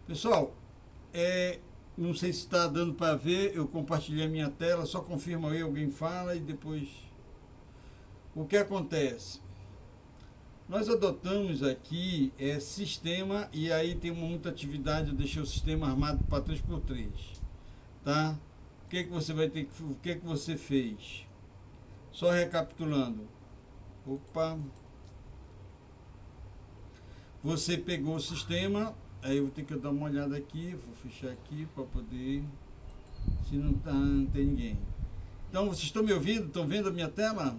Pessoal, é, não sei se está dando para ver, eu compartilhei a minha tela, só confirma aí, alguém fala e depois. O que acontece? Nós adotamos aqui sistema e aí tem muita atividade, eu deixei o sistema armado para 3x3, tá? O que você vai ter que, o que você fez? Só recapitulando. Opa, você pegou o sistema, aí eu vou ter que dar uma olhada aqui, vou fechar aqui para poder, se não, tá, não tem ninguém. Então, vocês estão me ouvindo? Estão vendo a minha tela?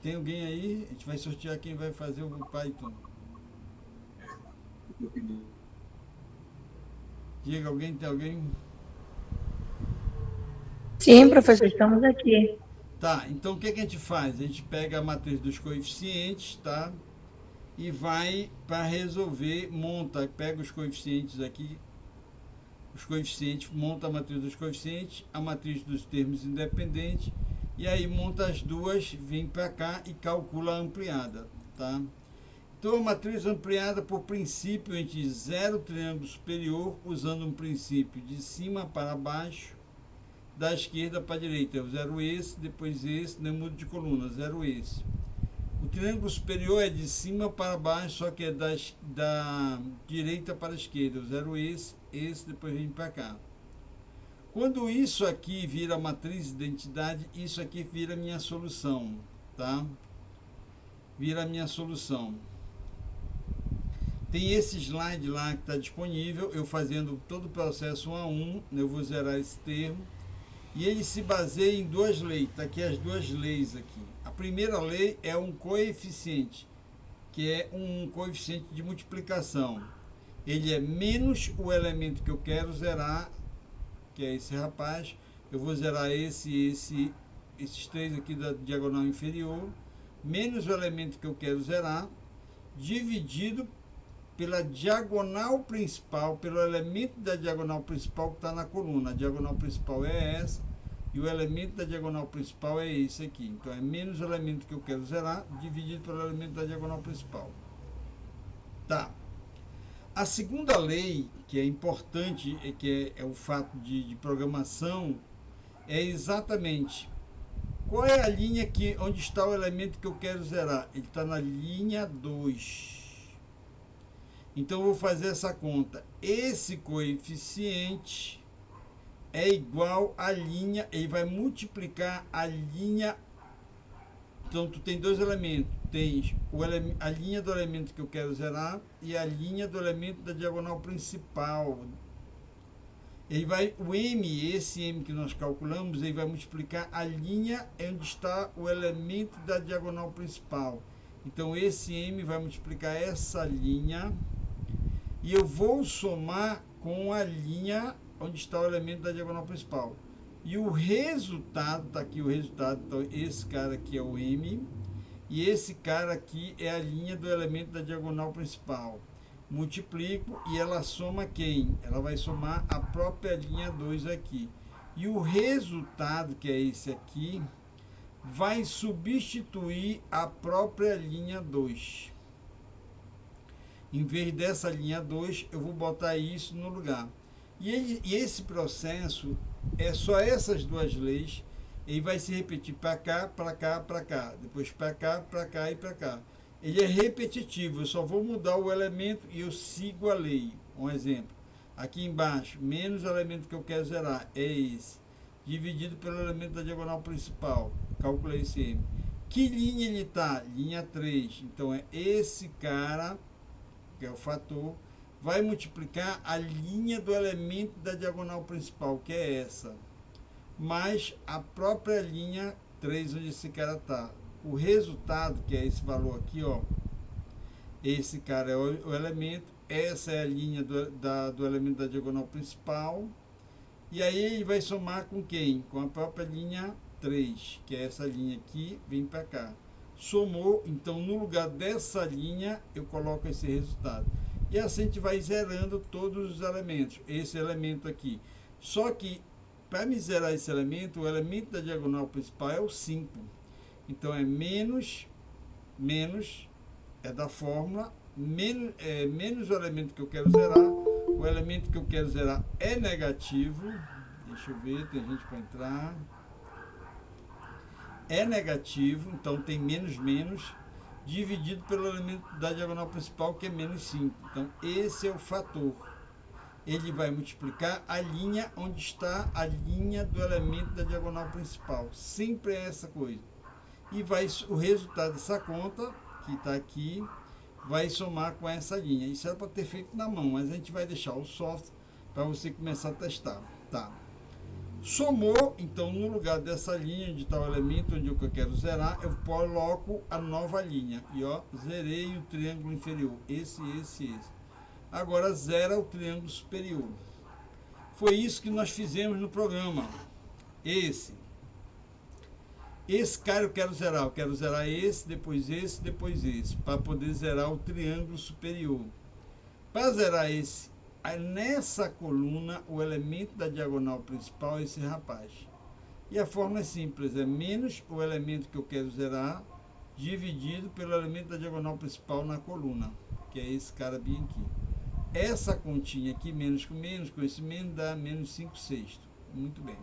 Tem alguém aí? A gente vai sortear quem vai fazer o Python. Diga, alguém, tem alguém? Sim, professor, estamos aqui. Tá, então o que, que a gente faz? A gente pega a matriz dos coeficientes, tá? E vai para resolver, monta, pega os coeficientes aqui, os coeficientes, monta a matriz dos coeficientes, a matriz dos termos independentes, e aí monta as duas, vem para cá e calcula a ampliada, tá? Então, a matriz ampliada por princípio entre zero triângulo superior, usando um princípio de cima para baixo, da esquerda para a direita. É o zero esse, depois esse, não muda de coluna, zero esse. O triângulo superior é de cima para baixo, só que é da direita para a esquerda. O zero esse, depois vem para cá. Quando isso aqui vira matriz de identidade, isso aqui vira minha solução, tá? Vira minha solução. Tem esse slide lá que está disponível, eu fazendo todo o processo 1 a 1, eu vou zerar esse termo, e ele se baseia em duas leis, está aqui as duas leis aqui. A primeira lei é um coeficiente, que é um coeficiente de multiplicação. Ele é menos o elemento que eu quero zerar, que é esse rapaz, eu vou zerar esses três aqui da diagonal inferior, menos o elemento que eu quero zerar, dividido pela diagonal principal, pelo elemento da diagonal principal que está na coluna. A diagonal principal é essa e o elemento da diagonal principal é esse aqui. Então é menos o elemento que eu quero zerar dividido pelo elemento da diagonal principal. Tá. A segunda lei, que é importante, que é o fato de programação, é exatamente qual é a linha que, onde está o elemento que eu quero zerar. Ele está na linha 2. Então eu vou fazer essa conta. Esse coeficiente é igual à linha, ele vai multiplicar a linha. Então tu tem dois elementos, tens a linha do elemento que eu quero zerar e a linha do elemento da diagonal principal. Ele vai, o m, esse m que nós calculamos, ele vai multiplicar a linha onde está o elemento da diagonal principal. Então esse m vai multiplicar essa linha e eu vou somar com a linha onde está o elemento da diagonal principal. E o resultado, está aqui o resultado, então esse cara aqui é o M, e esse cara aqui é a linha do elemento da diagonal principal. Multiplico e ela soma quem? Ela vai somar a própria linha 2 aqui. E o resultado, que é esse aqui, vai substituir a própria linha 2. Em vez dessa linha 2, eu vou botar isso no lugar. E esse processo é só essas duas leis. Ele vai se repetir para cá, para cá, para cá. Depois para cá e para cá. Ele é repetitivo. Eu só vou mudar o elemento e eu sigo a lei. Um exemplo. Aqui embaixo, menos o elemento que eu quero zerar é esse. Dividido pelo elemento da diagonal principal. Calculei esse M. Que linha ele está? Linha 3. Então é esse cara, que é o fator, vai multiplicar a linha do elemento da diagonal principal, que é essa, mais a própria linha 3 onde esse cara está. O resultado, que é esse valor aqui, ó, esse cara é o elemento, essa é a linha do elemento da diagonal principal, e aí ele vai somar com quem? Com a própria linha 3, que é essa linha aqui, vem para cá. Somou, então no lugar dessa linha eu coloco esse resultado. E assim a gente vai zerando todos os elementos. Esse elemento aqui. Só que para me zerar esse elemento, o elemento da diagonal principal é o 5. Então é menos é da fórmula, menos o elemento que eu quero zerar. O elemento que eu quero zerar é negativo. Deixa eu ver, tem gente para entrar. É negativo, então tem menos, dividido pelo elemento da diagonal principal, que é menos 5. Então, esse é o fator. Ele vai multiplicar a linha onde está a linha do elemento da diagonal principal. Sempre é essa coisa. E o resultado dessa conta, que está aqui, vai somar com essa linha. Isso era para ter feito na mão, mas a gente vai deixar o software para você começar a testar. Tá. Somou, então no lugar dessa linha onde está o elemento onde eu quero zerar, eu coloco a nova linha. E ó, zerei o triângulo inferior. Esse. Agora zera o triângulo superior. Foi isso que nós fizemos no programa. Esse cara eu quero zerar esse, depois esse, para poder zerar o triângulo superior. Para zerar esse, nessa coluna, o elemento da diagonal principal é esse rapaz. E a fórmula é simples, é menos o elemento que eu quero zerar, dividido pelo elemento da diagonal principal na coluna, que é esse cara bem aqui. Essa continha aqui, menos com esse menos, dá menos 5/6. Muito bem.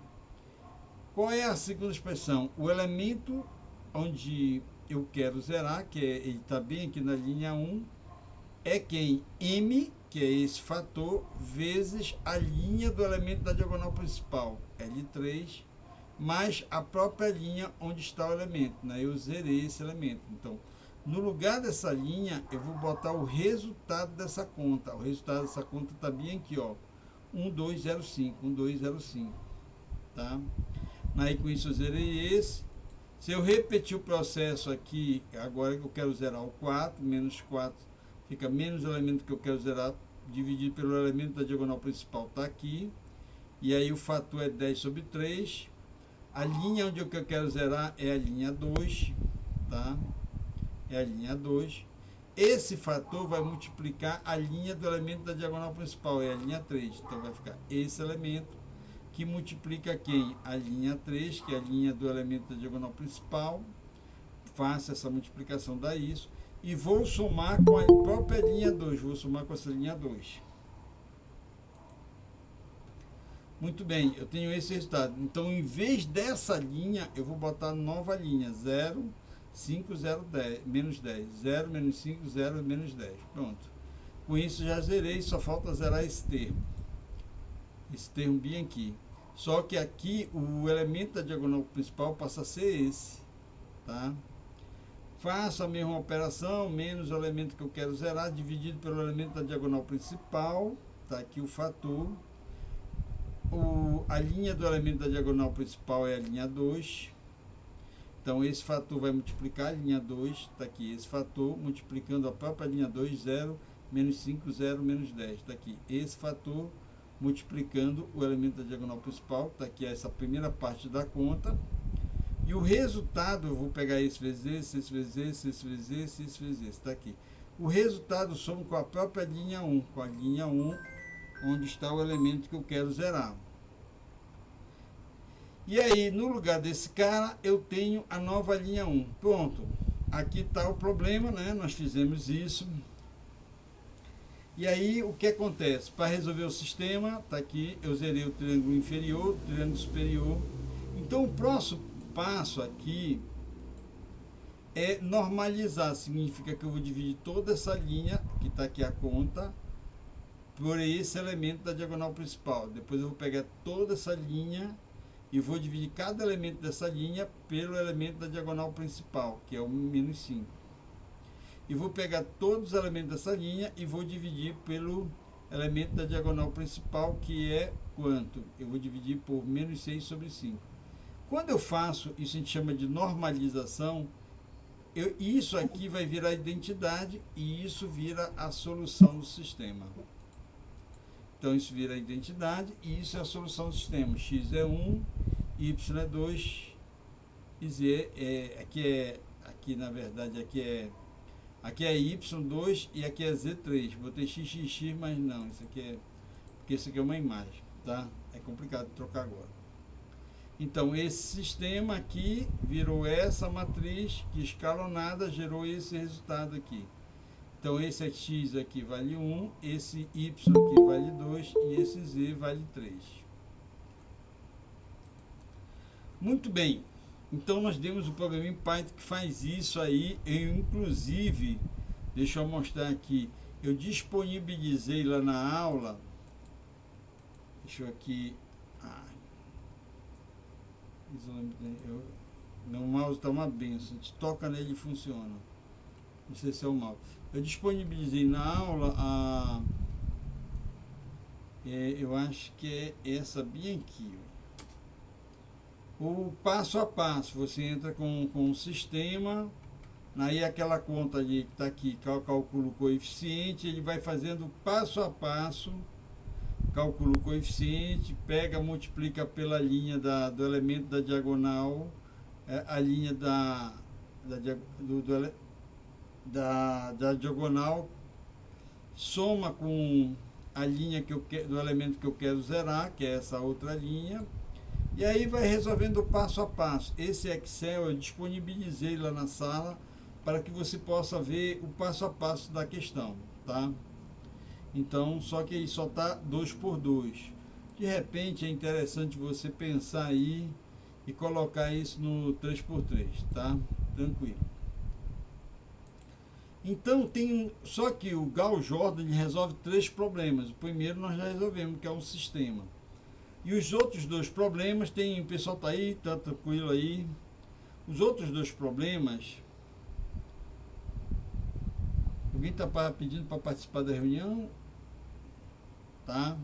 Qual é a segunda expressão? O elemento onde eu quero zerar, que ele está bem aqui na linha 1, é quem? M, que é esse fator, vezes a linha do elemento da diagonal principal, L3, mais a própria linha onde está o elemento. Né? Eu zerei esse elemento. Então, no lugar dessa linha, eu vou botar o resultado dessa conta. O resultado dessa conta está bem aqui, ó, 1205. Tá? Aí com isso eu zerei esse. Se eu repetir o processo aqui, agora que eu quero zerar o 4, menos 4, fica menos o elemento que eu quero zerar, dividido pelo elemento da diagonal principal, está aqui. E aí o fator é 10/3. A linha onde eu quero zerar é a linha 2, tá? É a linha 2. Esse fator vai multiplicar a linha do elemento da diagonal principal, é a linha 3. Então vai ficar esse elemento, que multiplica quem? A linha 3, que é a linha do elemento da diagonal principal. Faço essa multiplicação, dá isso. E vou somar com a própria linha 2. Vou somar com essa linha 2. Muito bem, eu tenho esse resultado. Então, em vez dessa linha, eu vou botar nova linha. 0, 5, 0, 10, menos 10. 0, menos 5, 0, menos 10. Pronto. Com isso, já zerei. Só falta zerar esse termo. Esse termo bem aqui. Só que aqui o elemento da diagonal principal passa a ser esse, tá? Faço a mesma operação, menos o elemento que eu quero zerar, dividido pelo elemento da diagonal principal, tá aqui o fator. A linha do elemento da diagonal principal é a linha 2. Então esse fator vai multiplicar a linha 2, tá aqui esse fator, multiplicando a própria linha 2, 0, menos 5, 0, menos 10, tá aqui esse fator, multiplicando o elemento da diagonal principal, está aqui essa primeira parte da conta, e o resultado, eu vou pegar esse vezes esse vezes esse vezes esse vezes esse, está aqui. O resultado soma com a própria linha 1, com a linha 1, onde está o elemento que eu quero zerar. E aí, no lugar desse cara, eu tenho a nova linha 1. Pronto, aqui está o problema, né? Nós fizemos isso. E aí, o que acontece? Para resolver o sistema, está aqui, eu zerei o triângulo inferior, o triângulo superior. Então, o próximo passo aqui é normalizar. Significa que eu vou dividir toda essa linha, que está aqui a conta, por esse elemento da diagonal principal. Depois eu vou pegar toda essa linha e vou dividir cada elemento dessa linha pelo elemento da diagonal principal, que é o menos 5. E vou pegar todos os elementos dessa linha e vou dividir pelo elemento da diagonal principal, que é quanto? Eu vou dividir por menos 6/5. Quando eu faço, isso a gente chama de normalização, isso aqui vai virar identidade e isso vira a solução do sistema. Então isso vira a identidade e isso é a solução do sistema. X é 1, Y é 2, e Z aqui na verdade, aqui é Y2 e aqui é Z3. Botei XXX, mas não, isso aqui é, porque isso aqui é uma imagem, tá? É complicado de trocar agora. Então, esse sistema aqui virou essa matriz que escalonada gerou esse resultado aqui. Então, esse x aqui vale 1, esse y aqui vale 2 e esse z vale 3. Muito bem. Então, nós temos o programa em Python que faz isso aí. Eu, inclusive, deixa eu mostrar aqui, eu disponibilizei lá na aula, deixa eu aqui, meu mouse está uma benção, a gente toca nele e funciona, não sei se é o mouse. Eu disponibilizei na aula eu acho que é essa bem aqui, o passo a passo. Você entra com o sistema, aí aquela conta ali que está aqui, calcula o coeficiente, ele vai fazendo passo a passo, calcula o coeficiente, pega, multiplica pela linha do elemento da diagonal, a linha da diagonal, soma com a linha do elemento que eu quero zerar, que é essa outra linha, e aí vai resolvendo passo a passo. Esse Excel eu disponibilizei lá na sala para que você possa ver o passo a passo da questão, tá? Então, só que ele só está 2 por 2. De repente é interessante você pensar aí e colocar isso no 3 por 3, tá? Tranquilo. Então, só que o Gauss Jordan ele resolve 3 problemas. O primeiro nós já resolvemos, que é um sistema. E os outros 2 problemas, o pessoal está aí, está tranquilo aí. Os outros 2 problemas, alguém está pedindo para participar da reunião? Tá?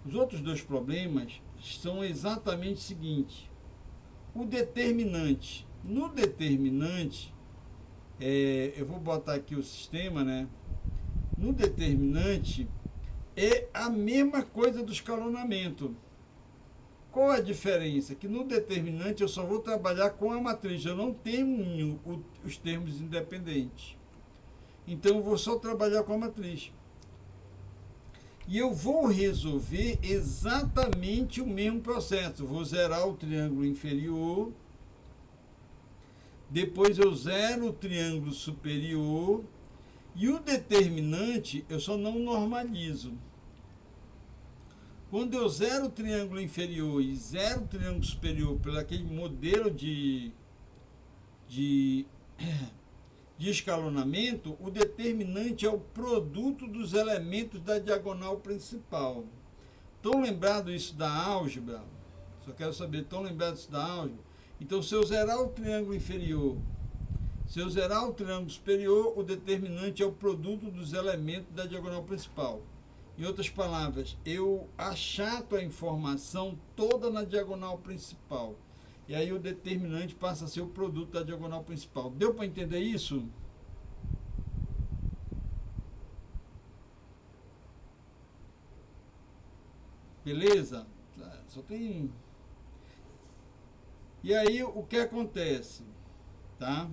Os outros 2 problemas são exatamente o seguinte. O determinante. No determinante, eu vou botar aqui o sistema, né? No determinante, é a mesma coisa do escalonamento. Qual a diferença? Que no determinante eu só vou trabalhar com a matriz, eu não tenho os termos independentes. Então eu vou só trabalhar com a matriz. E eu vou resolver exatamente o mesmo processo. Vou zerar o triângulo inferior, depois eu zero o triângulo superior, e o determinante eu só não normalizo. Quando eu zero o triângulo inferior e zero o triângulo superior pelo aquele modelo de escalonamento, o determinante é o produto dos elementos da diagonal principal. Estão lembrados isso da álgebra? Só quero saber, estão lembrados isso da álgebra? Então, se eu zerar o triângulo inferior, se eu zerar o triângulo superior, o determinante é o produto dos elementos da diagonal principal. Em outras palavras, eu achato a informação toda na diagonal principal. E aí o determinante passa a ser o produto da diagonal principal. Deu para entender isso? Beleza? Só tem... E aí o que acontece? Tá?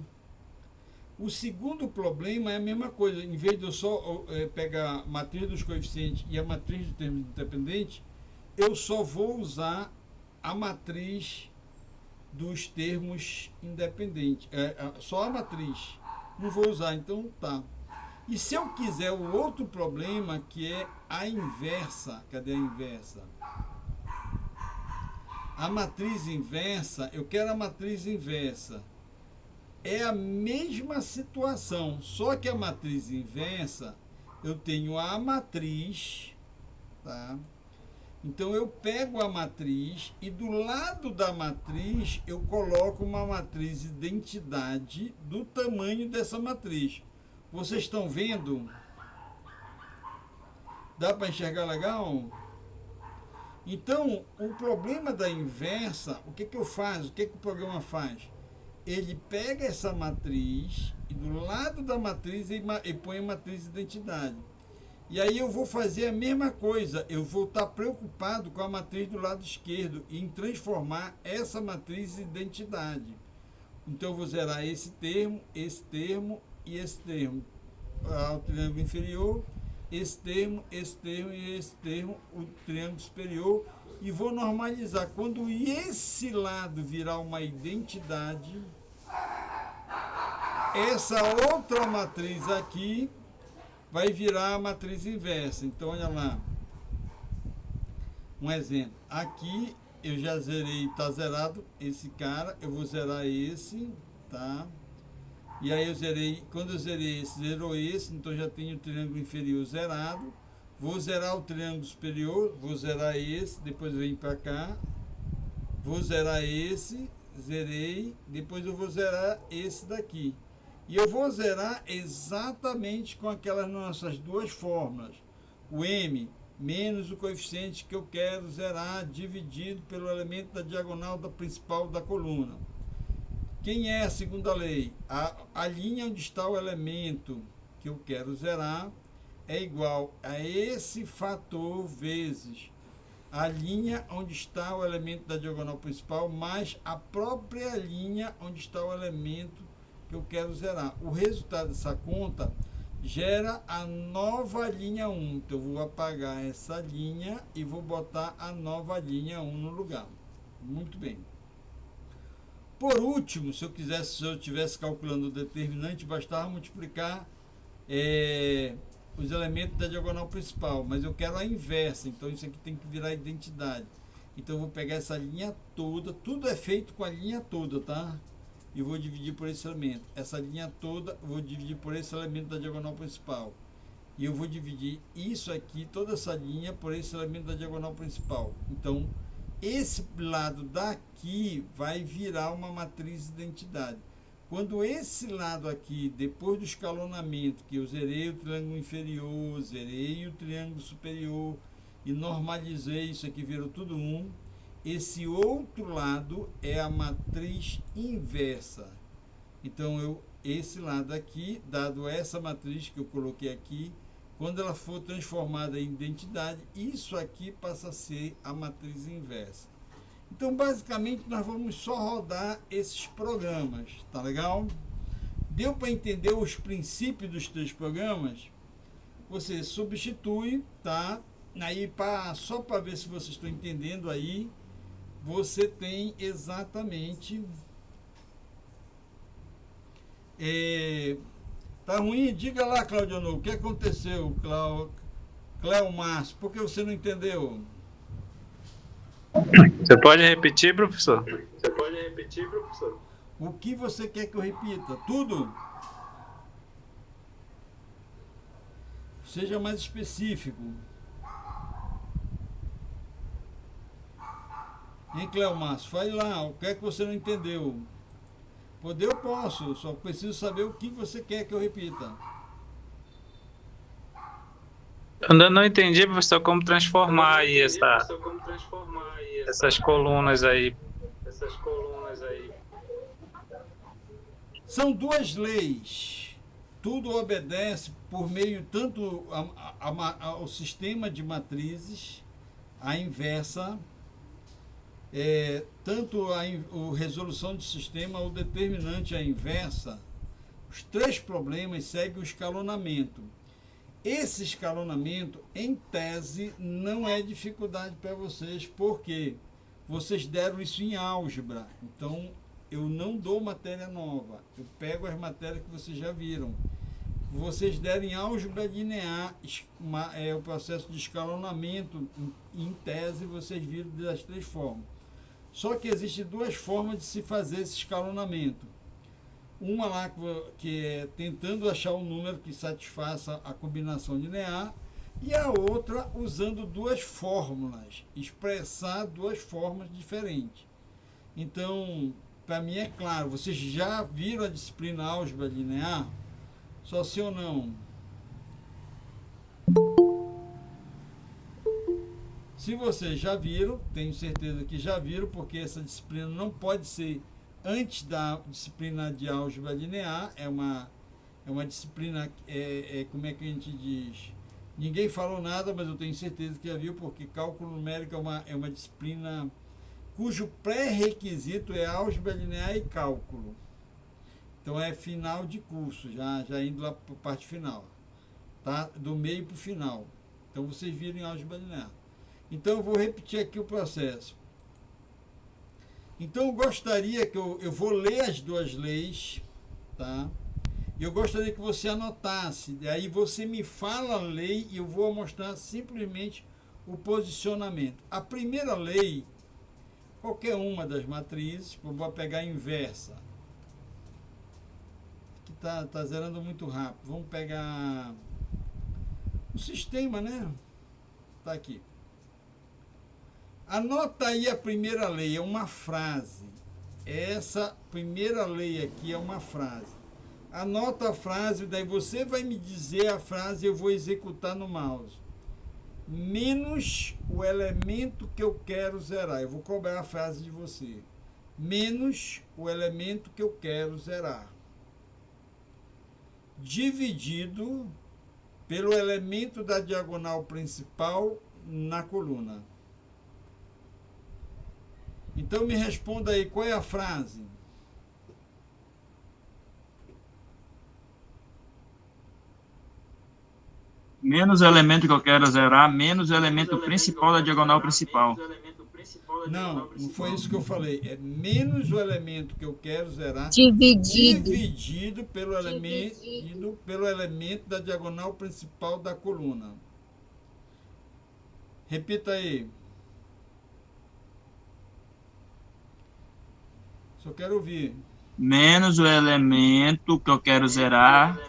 O segundo problema é a mesma coisa. Em vez de eu só pegar a matriz dos coeficientes e a matriz de termos independentes, eu só vou usar a matriz dos termos independentes. Só a matriz. Não vou usar, então tá. E se eu quiser o outro problema, que é a inversa. Cadê a inversa? A matriz inversa, eu quero a matriz inversa. É a mesma situação, só que a matriz inversa, eu tenho a matriz, tá? Então eu pego a matriz e do lado da matriz eu coloco uma matriz identidade do tamanho dessa matriz. Vocês estão vendo? Dá para enxergar legal? Então, o problema da inversa, o que eu faço? O que o programa faz? Ele pega essa matriz e do lado da matriz ele põe a matriz identidade. E aí eu vou fazer a mesma coisa. Eu vou estar preocupado com a matriz do lado esquerdo em transformar essa matriz em identidade. Então eu vou zerar esse termo e esse termo. O triângulo inferior, esse termo e esse termo, o triângulo superior. E vou normalizar. Quando esse lado virar uma identidade, essa outra matriz aqui vai virar a matriz inversa. Então, olha lá. Um exemplo. Aqui eu já zerei, está zerado esse cara. Eu vou zerar esse, tá? E aí eu zerei, quando eu zerei esse, zerou esse. Então já tenho o triângulo inferior zerado. Vou zerar o triângulo superior, vou zerar esse, depois eu venho para cá. Vou zerar esse, zerei. Depois eu vou zerar esse daqui. E eu vou zerar exatamente com aquelas nossas duas fórmulas. O M menos o coeficiente que eu quero zerar, dividido pelo elemento da diagonal da principal da coluna. Quem é a segunda lei? A linha onde está o elemento que eu quero zerar é igual a esse fator vezes a linha onde está o elemento da diagonal principal, mais a própria linha onde está o elemento que eu quero zerar. O resultado dessa conta gera a nova linha 1. Então, eu vou apagar essa linha e vou botar a nova linha 1 no lugar. Muito bem. Por último, se eu estivesse calculando o determinante, bastava multiplicar os elementos da diagonal principal. Mas eu quero a inversa, então isso aqui tem que virar identidade. Então, eu vou pegar essa linha toda. Tudo é feito com a linha toda, tá? E vou dividir por esse elemento. Essa linha toda eu vou dividir por esse elemento da diagonal principal. E eu vou dividir isso aqui, toda essa linha, por esse elemento da diagonal principal. Então, esse lado daqui vai virar uma matriz de identidade. Quando esse lado aqui, depois do escalonamento, que eu zerei o triângulo inferior, zerei o triângulo superior e normalizei, isso aqui virou tudo 1. Esse outro lado é a matriz inversa. Então, esse lado aqui, dado essa matriz que eu coloquei aqui, quando ela for transformada em identidade, isso aqui passa a ser a matriz inversa. Então, basicamente, nós vamos só rodar esses programas, tá legal? Deu para entender os princípios dos 3 programas? Você substitui, tá? Aí, só para ver se vocês estão entendendo aí, você tem exatamente... tá ruim? Diga lá, Claudionor, o que aconteceu, Cléo Márcio? Por que você não entendeu? Você pode repetir, professor? O que você quer que eu repita? Tudo? Seja mais específico. Hein, Cléo Márcio? Fale lá, o que é que você não entendeu? Poder eu posso, só preciso saber o que você quer que eu repita. Eu ainda não entendi, professor, como transformar aí essas colunas aí. São 2 leis. Tudo obedece por meio tanto ao sistema de matrizes, a inversa, tanto a resolução de sistema, o determinante, a inversa. Os 3 problemas seguem o escalonamento. Esse escalonamento, em tese, não é dificuldade para vocês, porque vocês deram isso em álgebra. Então, eu não dou matéria nova. Eu pego as matérias que vocês já viram. Vocês deram em álgebra linear, o processo de escalonamento, em tese, vocês viram das 3 formas. Só que existem 2 formas de se fazer esse escalonamento. Uma lá que é tentando achar um número que satisfaça a combinação linear, e a outra usando 2 fórmulas, expressar 2 formas diferentes. Então, para mim é claro, vocês já viram a disciplina álgebra linear? Só sim ou não? Se vocês já viram, tenho certeza que já viram, porque essa disciplina não pode ser antes da disciplina de álgebra linear. É uma disciplina, como é que a gente diz? Ninguém falou nada, mas eu tenho certeza que já viu, porque cálculo numérico é uma disciplina cujo pré-requisito é álgebra linear e cálculo. Então é final de curso, já indo lá para a parte final, tá? Do meio para o final. Então vocês viram em álgebra linear. Então eu vou repetir aqui o processo. Então eu gostaria que eu vou ler as 2 leis, tá? E eu gostaria que você anotasse. Aí você me fala a lei e eu vou mostrar simplesmente o posicionamento. A primeira lei, qualquer uma das matrizes, eu vou pegar a inversa. Aqui tá zerando muito rápido. Vamos pegar o sistema, né? Tá aqui. Anota aí a primeira lei, é uma frase. Essa primeira lei aqui é uma frase. Anota a frase, daí você vai me dizer a frase e eu vou executar no mouse. Menos o elemento que eu quero zerar. Eu vou cobrar a frase de você. Menos o elemento que eu quero zerar. Dividido pelo elemento da diagonal principal na coluna. Então me responda aí, qual é a frase? Menos o elemento que eu quero zerar, menos o elemento principal da diagonal principal. Não, não foi isso que eu falei. É menos o elemento que eu quero zerar dividido pelo elemento da diagonal principal da coluna. Repita aí. Só quero ouvir. Menos o elemento que eu quero zerar,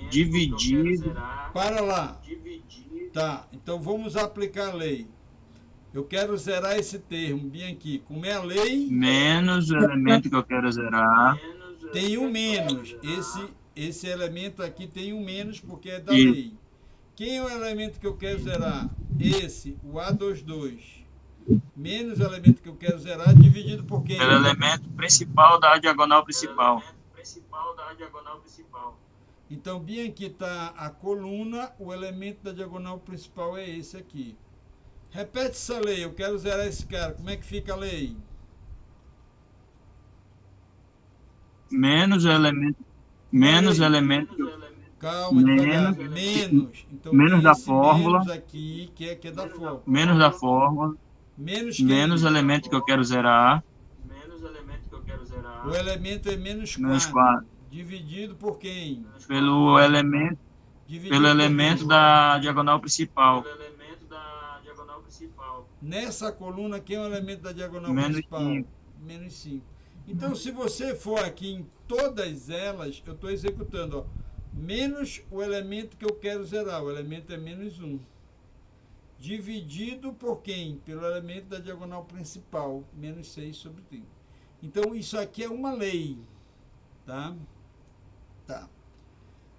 dividido. Para lá. Tá, então vamos aplicar a lei. Eu quero zerar esse termo, bem aqui. Como é a lei? Menos o elemento que eu quero zerar. Tem um menos. Esse elemento aqui tem um menos porque é da lei. Quem é o elemento que eu quero zerar? Esse, o A22. Menos o elemento que eu quero zerar, dividido por quem? Pelo elemento principal da diagonal principal. Então, bem aqui está a coluna, o elemento da diagonal principal é esse aqui. Repete essa lei, eu quero zerar esse cara. Como é que fica a lei? Menos o elemento. Calma, devagar. Menos. Então, menos da esse fórmula. menos aqui, que é da fórmula. Menos da fórmula. Menos o elemento que eu quero zerar. O elemento é menos 4. Dividido por quem? Pelo elemento da diagonal principal. Nessa coluna, quem é o elemento da diagonal Menos principal? 5. Menos 5. Então, se você for aqui em todas elas, eu estou executando, ó, menos o elemento que eu quero zerar. O elemento é menos 1. Dividido por quem? Pelo elemento da diagonal principal, menos 6 sobre 30. Então, isso aqui é uma lei. Tá? Tá.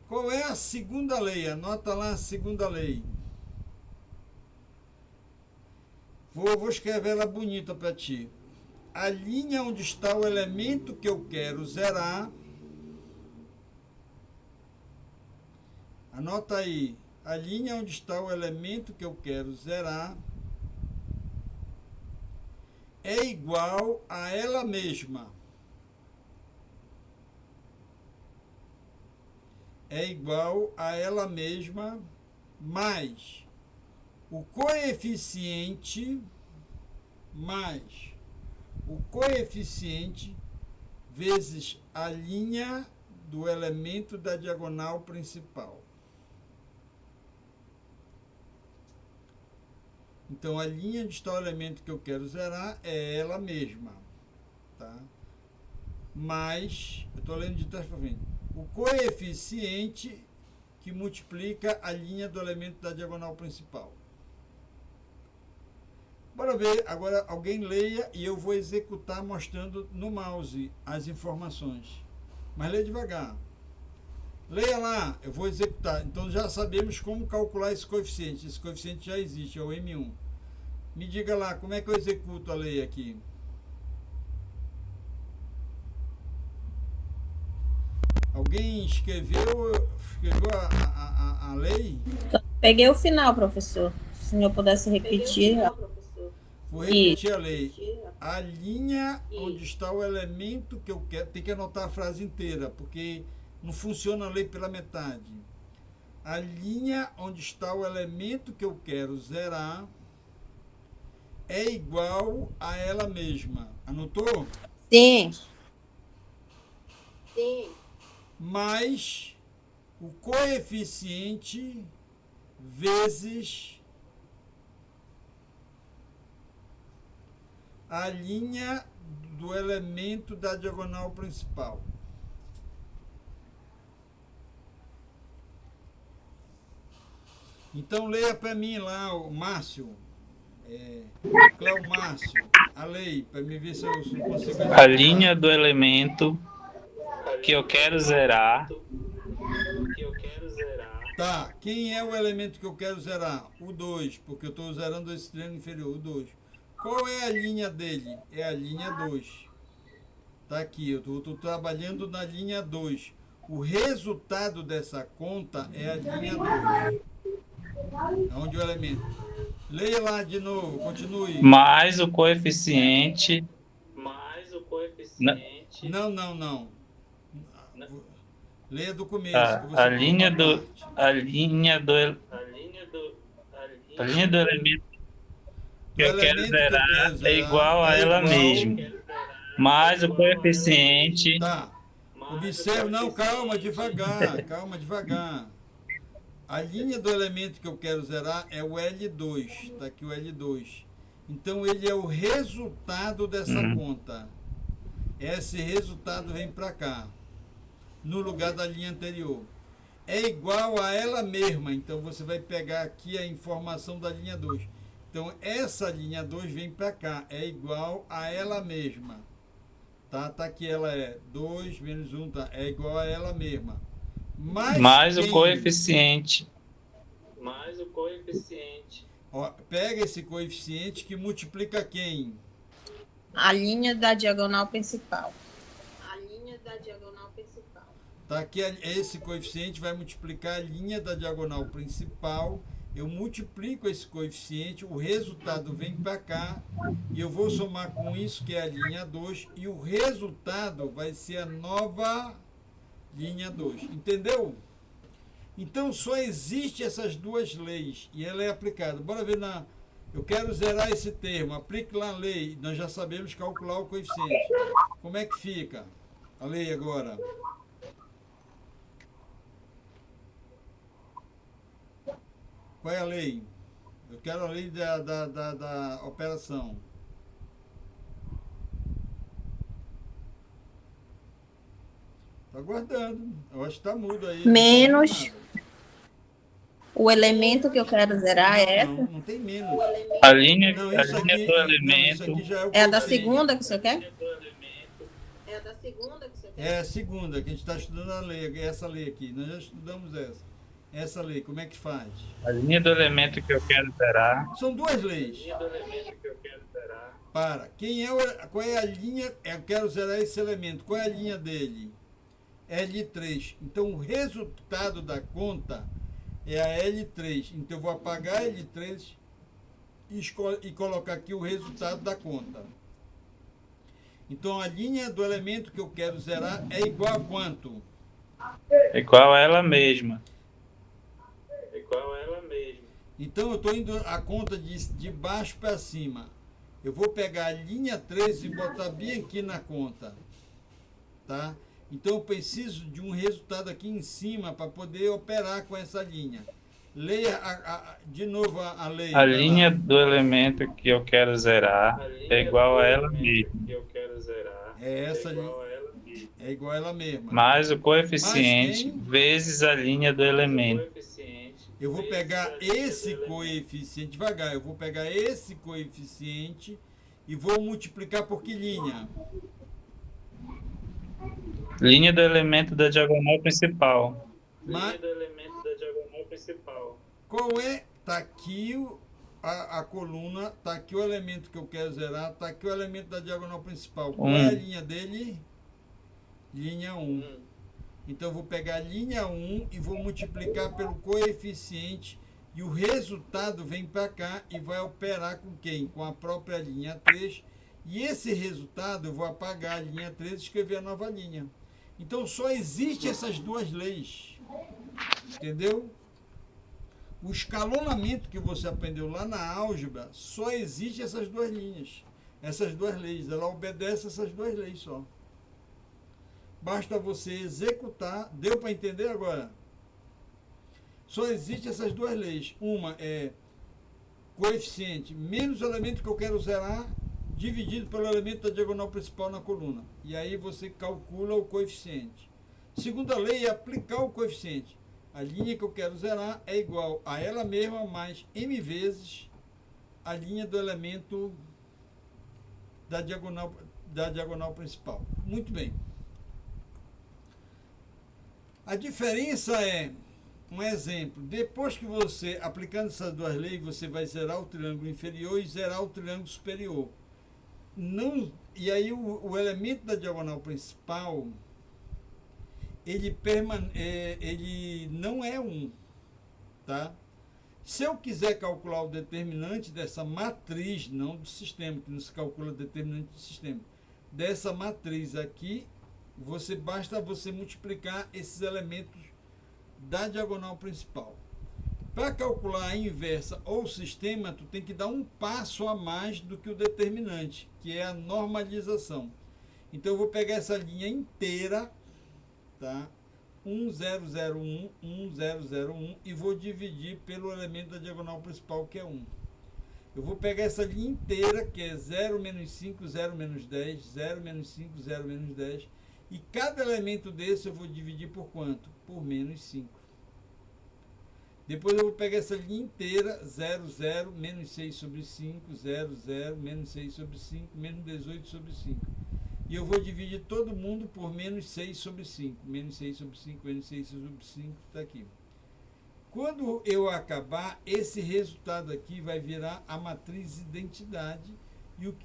Qual é a segunda lei? Anota lá a segunda lei. Vou escrever ela bonita para ti. A linha onde está o elemento que eu quero zerar. Anota aí. A linha onde está o elemento que eu quero zerar é igual a ela mesma. É igual a ela mesma mais o coeficiente vezes a linha do elemento da diagonal principal. Então, a linha onde está o elemento que eu quero zerar é ela mesma. Tá? Mas, eu estou lendo de trás para frente. O coeficiente que multiplica a linha do elemento da diagonal principal. Bora ver, agora alguém leia e eu vou executar mostrando no mouse as informações. Mas leia devagar. Leia lá, eu vou executar. Então já sabemos como calcular esse coeficiente. Esse coeficiente já existe, é o M1. Me diga lá, como é que eu executo a lei aqui? Alguém escreveu a lei? Peguei o final, professor. Se o senhor pudesse repetir. Vou repetir a lei. A linha onde está o elemento que eu quero... Tem que anotar a frase inteira, porque não funciona a lei pela metade. A linha onde está o elemento que eu quero zerar é igual a ela mesma. Anotou? Sim. Mais o coeficiente vezes a linha do elemento da diagonal principal. Então leia para mim lá, o Márcio, Cléo Márcio, a lei, para me ver se eu consigo executar. A linha do elemento que eu quero zerar. Tá, quem é o elemento que eu quero zerar? O 2, porque eu estou zerando esse treino inferior, o 2. Qual é a linha dele? É a linha 2. Tá aqui, eu estou trabalhando na linha 2. O resultado dessa conta é a linha 2. Onde o elemento. Leia lá de novo, continue. Mais o coeficiente. Não. Leia do começo. Tá, Que você pulou uma parte. a linha do elemento que eu quero zerar é igual a ela mesma. Mais o coeficiente. Tá. Observe, não, calma, devagar. A linha do elemento que eu quero zerar é o L2. Tá aqui o L2. Então ele é o resultado dessa conta. Esse resultado vem para cá, no lugar da linha anterior. É igual a ela mesma. Então você vai pegar aqui a informação da linha 2. Então essa linha 2 vem para cá. É igual a ela mesma. Tá aqui, ela é 2 menos 1, tá? É igual a ela mesma. Mais o coeficiente. Ó, pega esse coeficiente que multiplica quem? A linha da diagonal principal. Tá aqui, esse coeficiente vai multiplicar a linha da diagonal principal. Eu multiplico esse coeficiente, o resultado vem para cá, e eu vou somar com isso, que é a linha 2, e o resultado vai ser a nova linha 2. Entendeu? Então só existe essas duas leis, e ela é aplicada. Bora ver na... Eu quero zerar esse termo, aplique lá a lei, nós já sabemos calcular o coeficiente. Como é que fica a lei agora? Qual é a lei? Eu quero a lei da operação. Tá aguardando. Eu acho que tá mudo aí. Menos o elemento que eu quero zerar é essa? Não tem menos. A linha Não, do isso elemento. aqui já é o É a da coeficiente. segunda que você quer? É a segunda, que a gente está estudando a lei, essa lei aqui. Nós já estudamos essa. Essa lei, como é que faz? A linha do elemento que eu quero zerar. São duas leis. Para. Qual é a linha? Eu quero zerar esse elemento. Qual é a linha dele? L3. Então, o resultado da conta é a L3. Então, eu vou apagar a L3 e colocar aqui o resultado da conta. Então, a linha do elemento que eu quero zerar é igual a quanto? Igual a ela mesma. Então, eu estou indo a conta de baixo para cima. Eu vou pegar a linha 3 e botar bem aqui na conta. Tá? Então, eu preciso de um resultado aqui em cima para poder operar com essa linha. Leia de novo a lei. A linha do elemento que eu quero zerar é igual a ela mesma. É essa linha. É igual a ela mesma. Mais o coeficiente vezes a linha do elemento. Eu vou pegar esse coeficiente, devagar, eu vou pegar esse coeficiente e vou multiplicar por que linha? Linha do elemento da diagonal principal. Qual é? Está aqui a coluna, está aqui o elemento que eu quero zerar, está aqui o elemento da diagonal principal. Qual é a linha dele? Linha 1. Então, eu vou pegar a linha 1 e vou multiplicar pelo coeficiente e o resultado vem para cá e vai operar com quem? Com a própria linha 3. E esse resultado eu vou apagar a linha 3 e escrever a nova linha. Então, só existem essas duas leis. Entendeu? O escalonamento que você aprendeu lá na álgebra, só existe essas duas linhas. Essas duas leis. Ela obedece essas duas leis só. Basta você executar. Deu para entender agora? Só existem essas duas leis. Uma é coeficiente menos o elemento que eu quero zerar, dividido pelo elemento da diagonal principal na coluna. E aí você calcula o coeficiente. Segunda lei é aplicar o coeficiente. A linha que eu quero zerar é igual a ela mesma mais m vezes a linha do elemento da diagonal principal. Muito bem. A diferença é, um exemplo, depois que você, aplicando essas duas leis, você vai zerar o triângulo inferior e zerar o triângulo superior. Não, e aí o elemento da diagonal principal, ele não é 1, tá? Se eu quiser calcular o determinante dessa matriz, não do sistema, que não se calcula determinante do sistema, dessa matriz aqui, basta você multiplicar esses elementos da diagonal principal. Para calcular a inversa ou o sistema, tu tem que dar um passo a mais do que o determinante, que é a normalização. Então eu vou pegar essa linha inteira, tá? 1001, 1001, e vou dividir pelo elemento da diagonal principal, que é 1. Eu vou pegar essa linha inteira, que é 0 menos 5, 0 menos 10, 0 menos 5, 0 menos 10, e cada elemento desse eu vou dividir por quanto? Por menos 5. Depois eu vou pegar essa linha inteira, 0, 0, menos 6 sobre 5, 0, 0, menos 6 sobre 5, menos 18 sobre 5. E eu vou dividir todo mundo por menos 6 sobre 5. Menos 6 sobre 5, menos 6 sobre 5, está aqui. Quando eu acabar, esse resultado aqui vai virar a matriz identidade.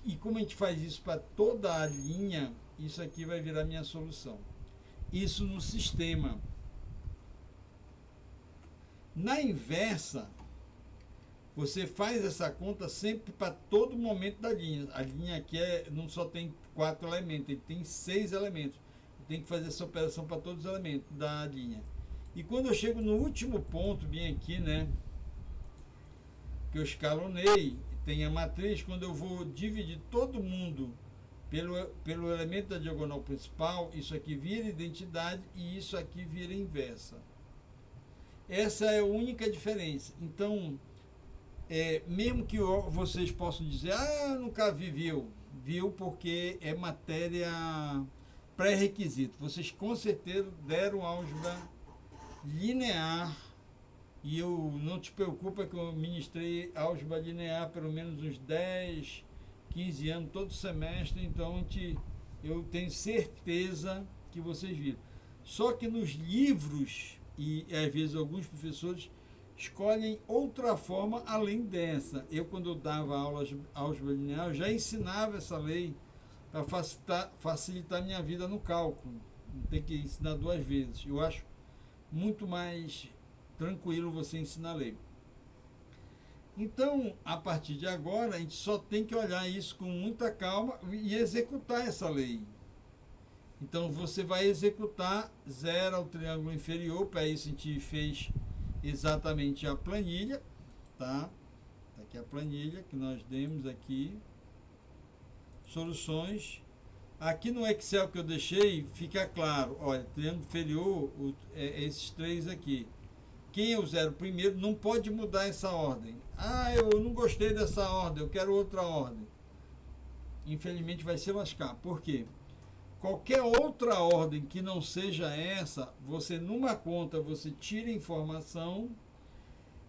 E como a gente faz isso para toda a linha, isso aqui vai virar minha solução. Isso no sistema. Na inversa, você faz essa conta sempre para todo momento da linha. A linha aqui não só tem 4 elementos, ele tem 6 elementos. Tem que fazer essa operação para todos os elementos da linha. E quando eu chego no último ponto, bem aqui, né, que eu escalonei, tem a matriz, quando eu vou dividir todo mundo pelo elemento da diagonal principal, isso aqui vira identidade e isso aqui vira inversa. Essa é a única diferença. Então, mesmo que vocês possam dizer, nunca viu porque é matéria pré-requisito. Vocês com certeza deram álgebra linear, e eu não te preocupa que eu ministrei álgebra linear pelo menos uns 10, 15 anos, todo semestre, então eu tenho certeza que vocês viram. Só que nos livros, e às vezes alguns professores escolhem outra forma além dessa. Eu, quando eu dava aulas de álgebra linear, eu já ensinava essa lei para facilitar minha vida no cálculo. Não tem que ensinar 2 vezes. Eu acho muito mais tranquilo você ensinar a lei. Então, a partir de agora, a gente só tem que olhar isso com muita calma e executar essa lei. Então, você vai executar, zera o triângulo inferior. Para isso, a gente fez exatamente a planilha, tá? Tá aqui a planilha que nós demos aqui. Soluções. Aqui no Excel que eu deixei, fica claro, olha, triângulo inferior, esses 3 aqui. Quem eu zero primeiro não pode mudar essa ordem. Eu não gostei dessa ordem, eu quero outra ordem. Infelizmente vai se lascar. Por quê? Qualquer outra ordem que não seja essa, você numa conta, você tira informação.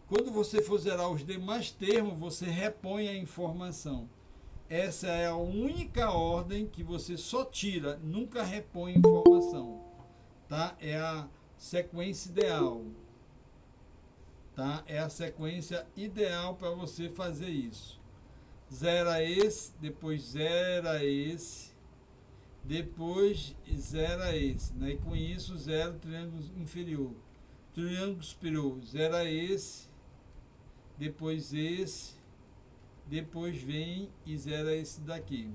Quando você for zerar os demais termos, você repõe a informação. Essa é a única ordem que você só tira, nunca repõe informação. Tá? É a sequência ideal. Tá? É a sequência ideal para você fazer isso. Zera esse, depois zera esse, depois zera esse, né? E com isso zera o triângulo inferior. Triângulo superior, zera esse, depois esse, depois vem e zera esse daqui.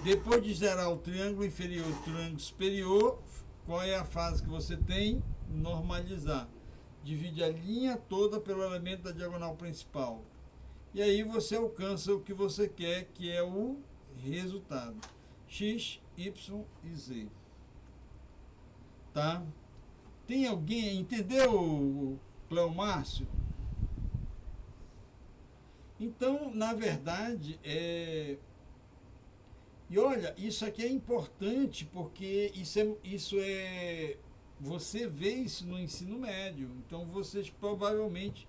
Depois de zerar o triângulo inferior e o triângulo superior, qual é a fase que você tem? Normalizar. Divide a linha toda pelo elemento da diagonal principal. E aí você alcança o que você quer, que é o resultado. X, Y e Z. Tá? Tem alguém, entendeu, Cleomárcio? Então, na verdade, e olha, isso aqui é importante porque isso é você vê isso no ensino médio. Então, vocês provavelmente,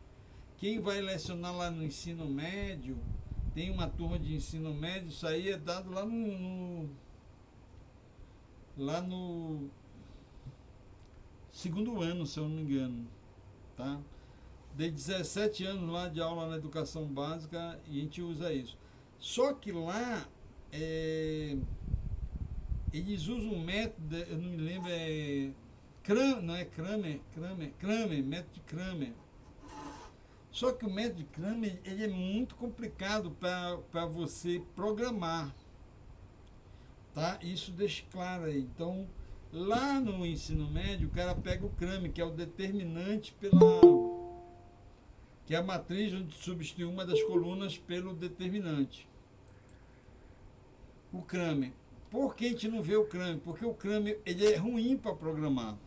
quem vai lecionar lá no ensino médio, tem uma turma de ensino médio, isso aí é dado lá no segundo ano, se eu não me engano, tá? Dei 17 anos lá de aula na educação básica e a gente usa isso. Só que lá eles usam um método, eu não me lembro, método de Kramer. Só que o método de Kramer ele é muito complicado para você programar. Tá? Isso deixa claro aí. Então, lá no ensino médio, o cara pega o Kramer, que é o determinante que é a matriz onde substitui uma das colunas pelo determinante. O Kramer. Por que a gente não vê o Kramer? Porque o Kramer ele é ruim para programar.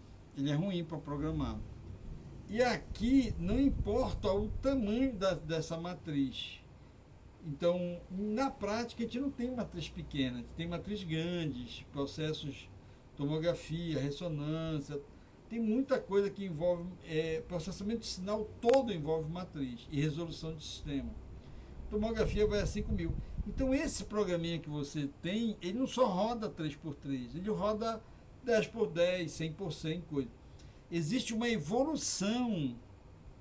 E aqui não importa o tamanho dessa matriz. Então, na prática, a gente não tem matriz pequena, a gente tem matriz grandes, processos, tomografia, ressonância, tem muita coisa que envolve, processamento de sinal todo envolve matriz e resolução de sistema. Tomografia vai a 5.000. Então, esse programinha que você tem, ele não só roda 3x3, ele roda 10x10, 100%, coisa. Existe uma evolução,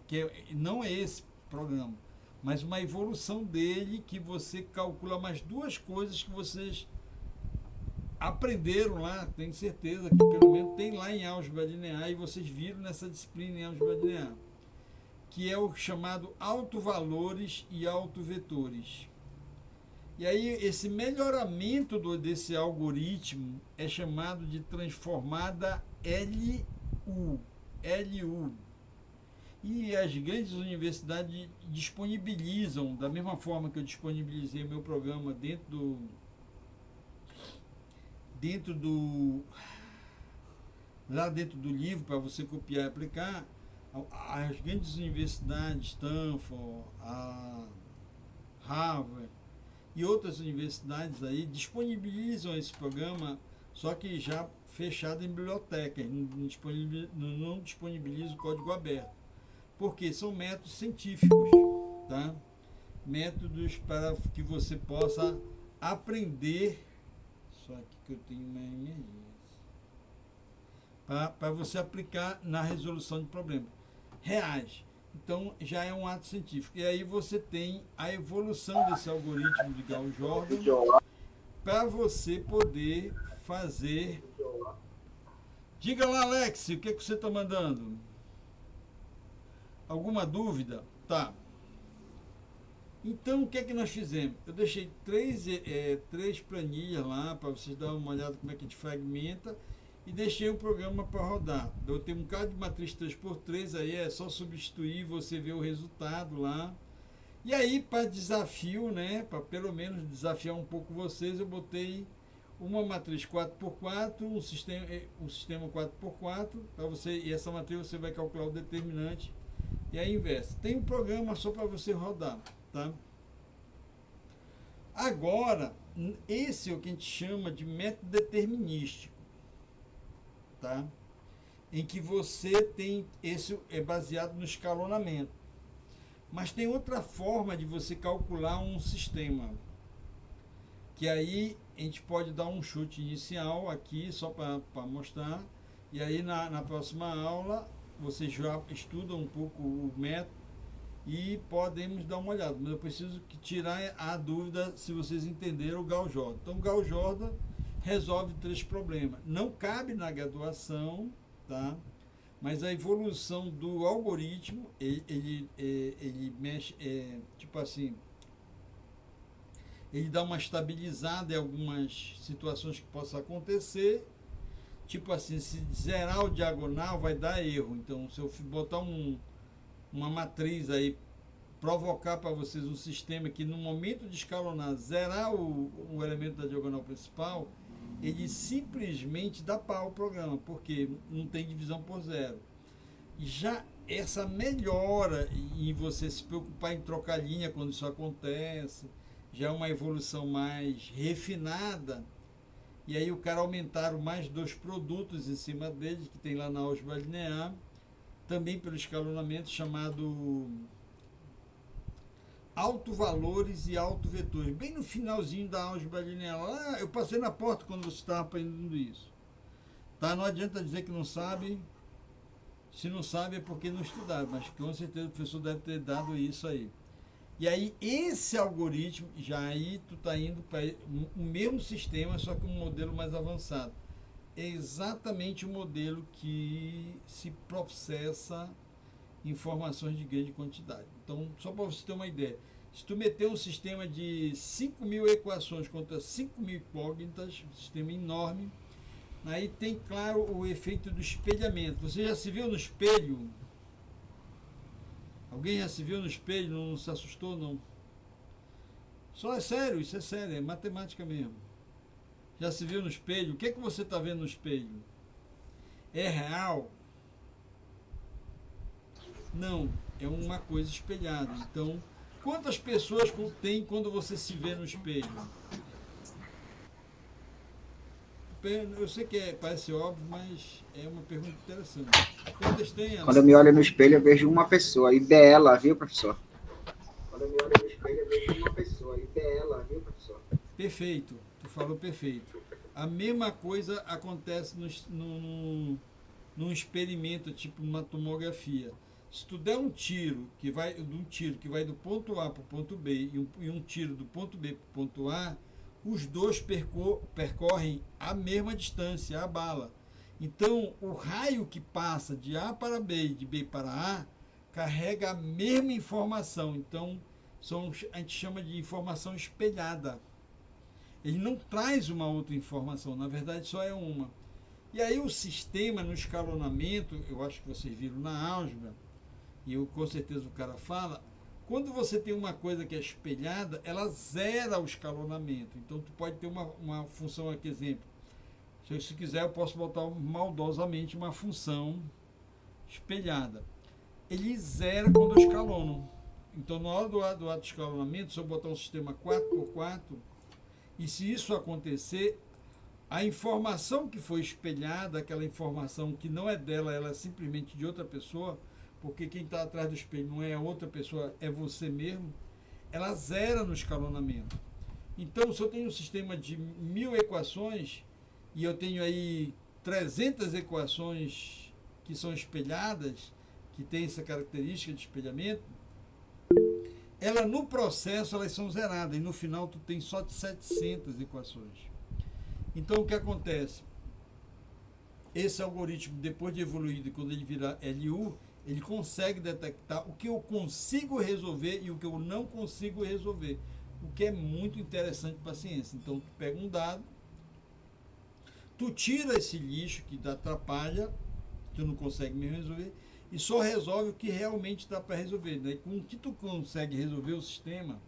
que não é esse programa, mas uma evolução dele que você calcula mais duas coisas que vocês aprenderam lá, tenho certeza que pelo menos tem lá em álgebra linear e vocês viram nessa disciplina em álgebra linear, que é o chamado autovalores e autovetores. E aí esse melhoramento desse algoritmo é chamado de transformada LU. E as grandes universidades disponibilizam, da mesma forma que eu disponibilizei meu programa dentro do livro para você copiar e aplicar, as grandes universidades, Stanford, a Harvard e outras universidades aí disponibilizam esse programa, só que já fechado em biblioteca, não disponibiliza o código aberto, porque são métodos científicos, tá? Métodos para que você possa aprender, só aqui que eu tenho uma emergência, para você aplicar na resolução de problemas reais. Então já é um ato científico. E aí você tem a evolução desse algoritmo de Gauss-Jordan para você poder fazer. Diga lá, Alex, o que você está mandando? Alguma dúvida? Tá. Então, o que nós fizemos? Eu deixei três planilhas lá para vocês darem uma olhada como é que a gente fragmenta e deixei um programa para rodar. Eu tenho um bocado de matriz 3x3, aí é só substituir, você vê o resultado lá. E aí, para desafio, né, para pelo menos desafiar um pouco vocês, eu botei uma matriz 4x4, um sistema 4x4, para você, e essa matriz você vai calcular o determinante e a inversa. Tem um programa só para você rodar, tá? Agora, esse é o que a gente chama de método determinístico, tá? Em que você tem, esse é baseado no escalonamento. Mas tem outra forma de você calcular um sistema, que aí a gente pode dar um chute inicial aqui, só para mostrar, e aí na próxima aula vocês já estudam um pouco o método e podemos dar uma olhada, mas eu preciso tirar a dúvida se vocês entenderam o Gauss-Jordan. Então o Gauss-Jordan resolve 3 problemas, não cabe na graduação, tá? Mas a evolução do algoritmo, ele mexe, tipo assim, ele dá uma estabilizada em algumas situações que possam acontecer, tipo assim, se zerar o diagonal vai dar erro. Então, se eu botar uma matriz aí, provocar para vocês um sistema que no momento de escalonar, zerar o elemento da diagonal principal, ele simplesmente dá pau ao programa, porque não tem divisão por zero. Já essa melhora em você se preocupar em trocar linha quando isso acontece, já é uma evolução mais refinada, e aí o cara aumentaram mais 2 produtos em cima dele, que tem lá na álgebra linear, também pelo escalonamento, chamado autovalores e autovetores. Bem no finalzinho da álgebra linear, eu passei na porta quando você estava aprendendo isso. Tá? Não adianta dizer que não sabe. Se não sabe é porque não estudaram, mas com certeza o professor deve ter dado isso aí. E aí esse algoritmo, já aí tu está indo para o mesmo sistema, só que um modelo mais avançado. É exatamente o modelo que se processa informações de grande quantidade. Então, só para você ter uma ideia, se tu meter um sistema de 5.000 equações contra 5.000 incógnitas, um sistema enorme, aí tem, claro, o efeito do espelhamento. Você já se viu no espelho? Alguém já se viu no espelho? Não se assustou, não? Só é sério, isso é sério, é matemática mesmo. Já se viu no espelho? O que é que você está vendo no espelho? É real? Não, é uma coisa espelhada. Então, quantas pessoas tem quando você se vê no espelho? Eu sei que parece óbvio, mas é uma pergunta interessante. Quantas tem? Quando eu me olho no espelho, eu vejo uma pessoa. E bela, viu, professor? Quando eu me olho no espelho, eu vejo uma pessoa. E bela, viu, professor? Perfeito, tu falou perfeito. A mesma coisa acontece num experimento, tipo numa tomografia. Se tu der um tiro que vai do ponto A para o ponto B e um tiro do ponto B para o ponto A, os dois percorrem a mesma distância, a bala. Então, o raio que passa de A para B e de B para A carrega a mesma informação. Então, a gente chama de informação espelhada. Ele não traz uma outra informação, na verdade só é uma. E aí o sistema no escalonamento, eu acho que vocês viram na álgebra, e com certeza o cara fala, quando você tem uma coisa que é espelhada, ela zera o escalonamento. Então tu pode ter uma função aqui, exemplo. Se quiser eu posso botar maldosamente uma função espelhada. Ele zera quando eu escalono. Então na hora do ato de escalonamento, se eu botar um sistema 4x4, e se isso acontecer, a informação que foi espelhada, aquela informação que não é dela, ela é simplesmente de outra pessoa, porque quem está atrás do espelho não é outra pessoa, é você mesmo, ela zera no escalonamento. Então, se eu tenho um sistema de 1000 equações, e eu tenho aí 300 equações que são espelhadas, que tem essa característica de espelhamento, ela no processo elas são zeradas, e no final tu tem só de 700 equações. Então, o que acontece? Esse algoritmo, depois de evoluído, quando ele virar LU, ele consegue detectar o que eu consigo resolver e o que eu não consigo resolver, o que é muito interessante para a ciência. Então, tu pega um dado, tu tira esse lixo que atrapalha, tu não consegue mesmo resolver, e só resolve o que realmente dá para resolver. Daí, com o que tu consegue resolver o sistema,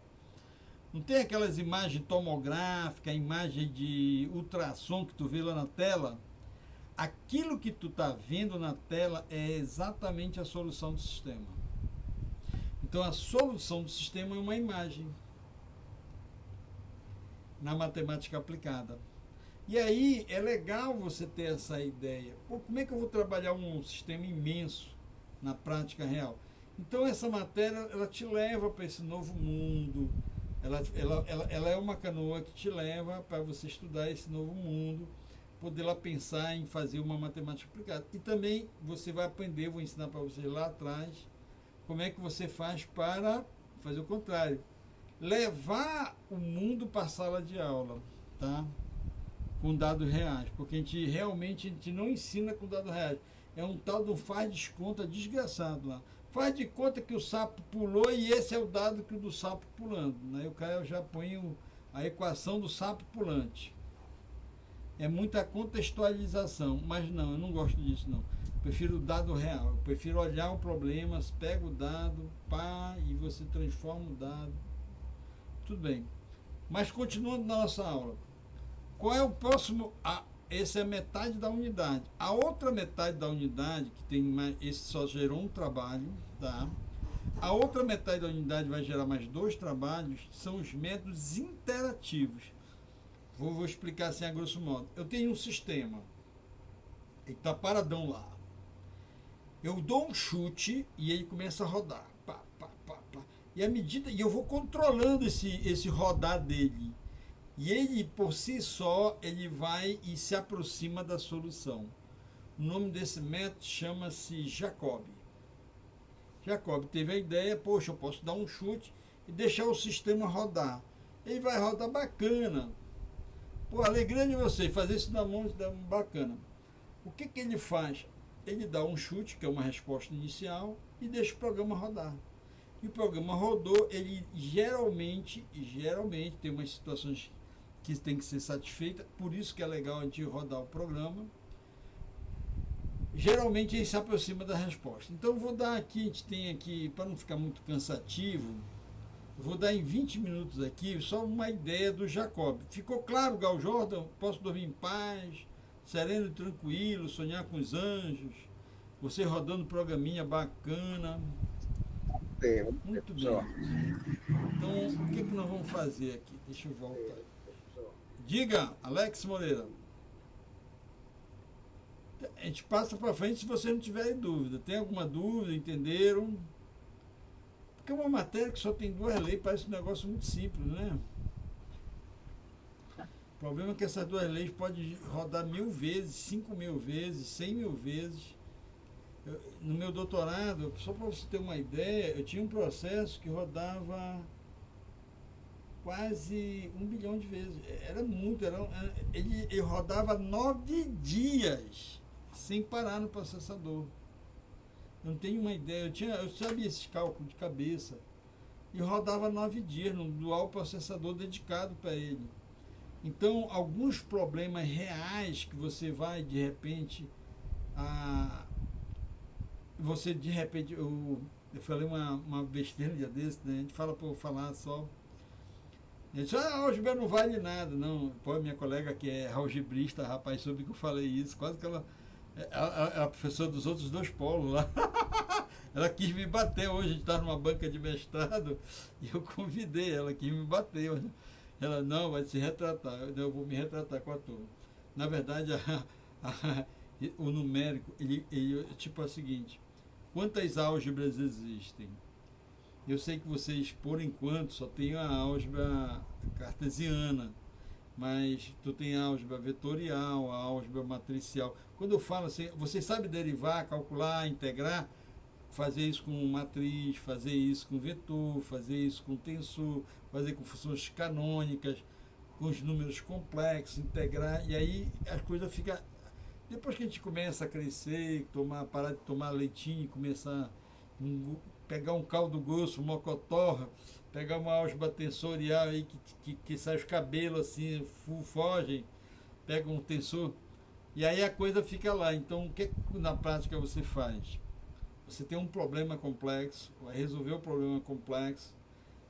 não tem aquelas imagens tomográficas, imagem de ultrassom que tu vê lá na tela? Aquilo que tu está vendo na tela é exatamente a solução do sistema. Então, a solução do sistema é uma imagem na matemática aplicada. E aí, é legal você ter essa ideia. Pô, como é que eu vou trabalhar um sistema imenso na prática real? Então, essa matéria, ela te leva para esse novo mundo. Ela é uma canoa que te leva para você estudar esse novo mundo, poder lá pensar em fazer uma matemática aplicada. E também você vai aprender, vou ensinar para vocês lá atrás, como é que você faz para fazer o contrário. Levar o mundo para a sala de aula, tá? Com dados reais, porque a gente não ensina com dados reais. É um tal do faz de conta desgraçado lá. Faz de conta que o sapo pulou e esse é o dado que o do sapo pulando. Aí o cara já põe a equação do sapo pulante. É muita contextualização, mas não, eu não gosto disso não. Eu prefiro o dado real, eu prefiro olhar o problema, pega o dado, pá, e você transforma o dado. Tudo bem. Mas continuando na nossa aula. Qual é o próximo? Essa é a metade da unidade. A outra metade da unidade, que tem mais, esse só gerou um trabalho, tá? A outra metade da unidade vai gerar mais 2 trabalhos, são os métodos interativos. Vou explicar assim a grosso modo. Eu tenho um sistema, ele está paradão lá. Eu dou um chute e ele começa a rodar. Pá, pá, pá, pá. E à medida, e eu vou controlando esse rodar dele. E ele, por si só, ele vai e se aproxima da solução. O nome desse método chama-se Jacob. Jacob teve a ideia, poxa, eu posso dar um chute e deixar o sistema rodar. Ele vai rodar bacana. Pô, a alegria de você fazer isso na mão é bacana. O que ele faz? Ele dá um chute, que é uma resposta inicial, e deixa o programa rodar. E o programa rodou, ele geralmente tem umas situações que tem que ser satisfeita, por isso que é legal a gente rodar o programa. Geralmente ele se aproxima da resposta. Então eu vou dar aqui, a gente tem aqui, para não ficar muito cansativo, eu vou dar em 20 minutos aqui só uma ideia do Jacob. Ficou claro, Gal Jordan? Posso dormir em paz, sereno e tranquilo, sonhar com os anjos, você rodando programinha bacana. Muito bem. Então, o que nós vamos fazer aqui? Deixa eu voltar. Diga, Alex Moreira. A gente passa para frente se você não tiver dúvida. Tem alguma dúvida? Entenderam? Porque é uma matéria que só tem 2 leis, parece um negócio muito simples, né? O problema é que essas 2 leis podem rodar 1000 vezes, 5000 vezes, 100.000 vezes. No meu doutorado, só para você ter uma ideia, eu tinha um processo que rodava quase 1 bilhão de vezes. Era muito, ele rodava 9 dias sem parar no processador. Eu não tenho uma ideia, eu sabia esses cálculos de cabeça. E rodava 9 dias num dual processador dedicado para ele. Então, alguns problemas reais que você vai, de repente, eu falei uma besteira um dia desse, né? A gente fala por falar só. Ele disse, a álgebra não vale nada, não. Pô, minha colega que é algebrista, rapaz, soube que eu falei isso, quase que ela a professora dos outros 2 polos lá. Ela quis me bater hoje, a gente estava numa banca de mestrado, e eu convidei, ela quis me bater. Ela, não, vai se retratar, eu vou me retratar com a turma. Na verdade, o numérico, ele tipo é o seguinte, quantas álgebras existem? Eu sei que vocês, por enquanto, só tem a álgebra cartesiana, mas tu tem a álgebra vetorial, a álgebra matricial. Quando eu falo assim, você sabe derivar, calcular, integrar, fazer isso com matriz, fazer isso com vetor, fazer isso com tensor, fazer com funções canônicas, com os números complexos, integrar, e aí as coisas ficam... Depois que a gente começa a crescer, parar de tomar leitinho, começar a pegar um caldo grosso, uma cotorra, pegar uma álgebra tensorial aí que sai os cabelos assim, fogem, pega um tensor, e aí a coisa fica lá. Então, o que na prática você faz? Você tem um problema complexo, vai resolver o problema complexo,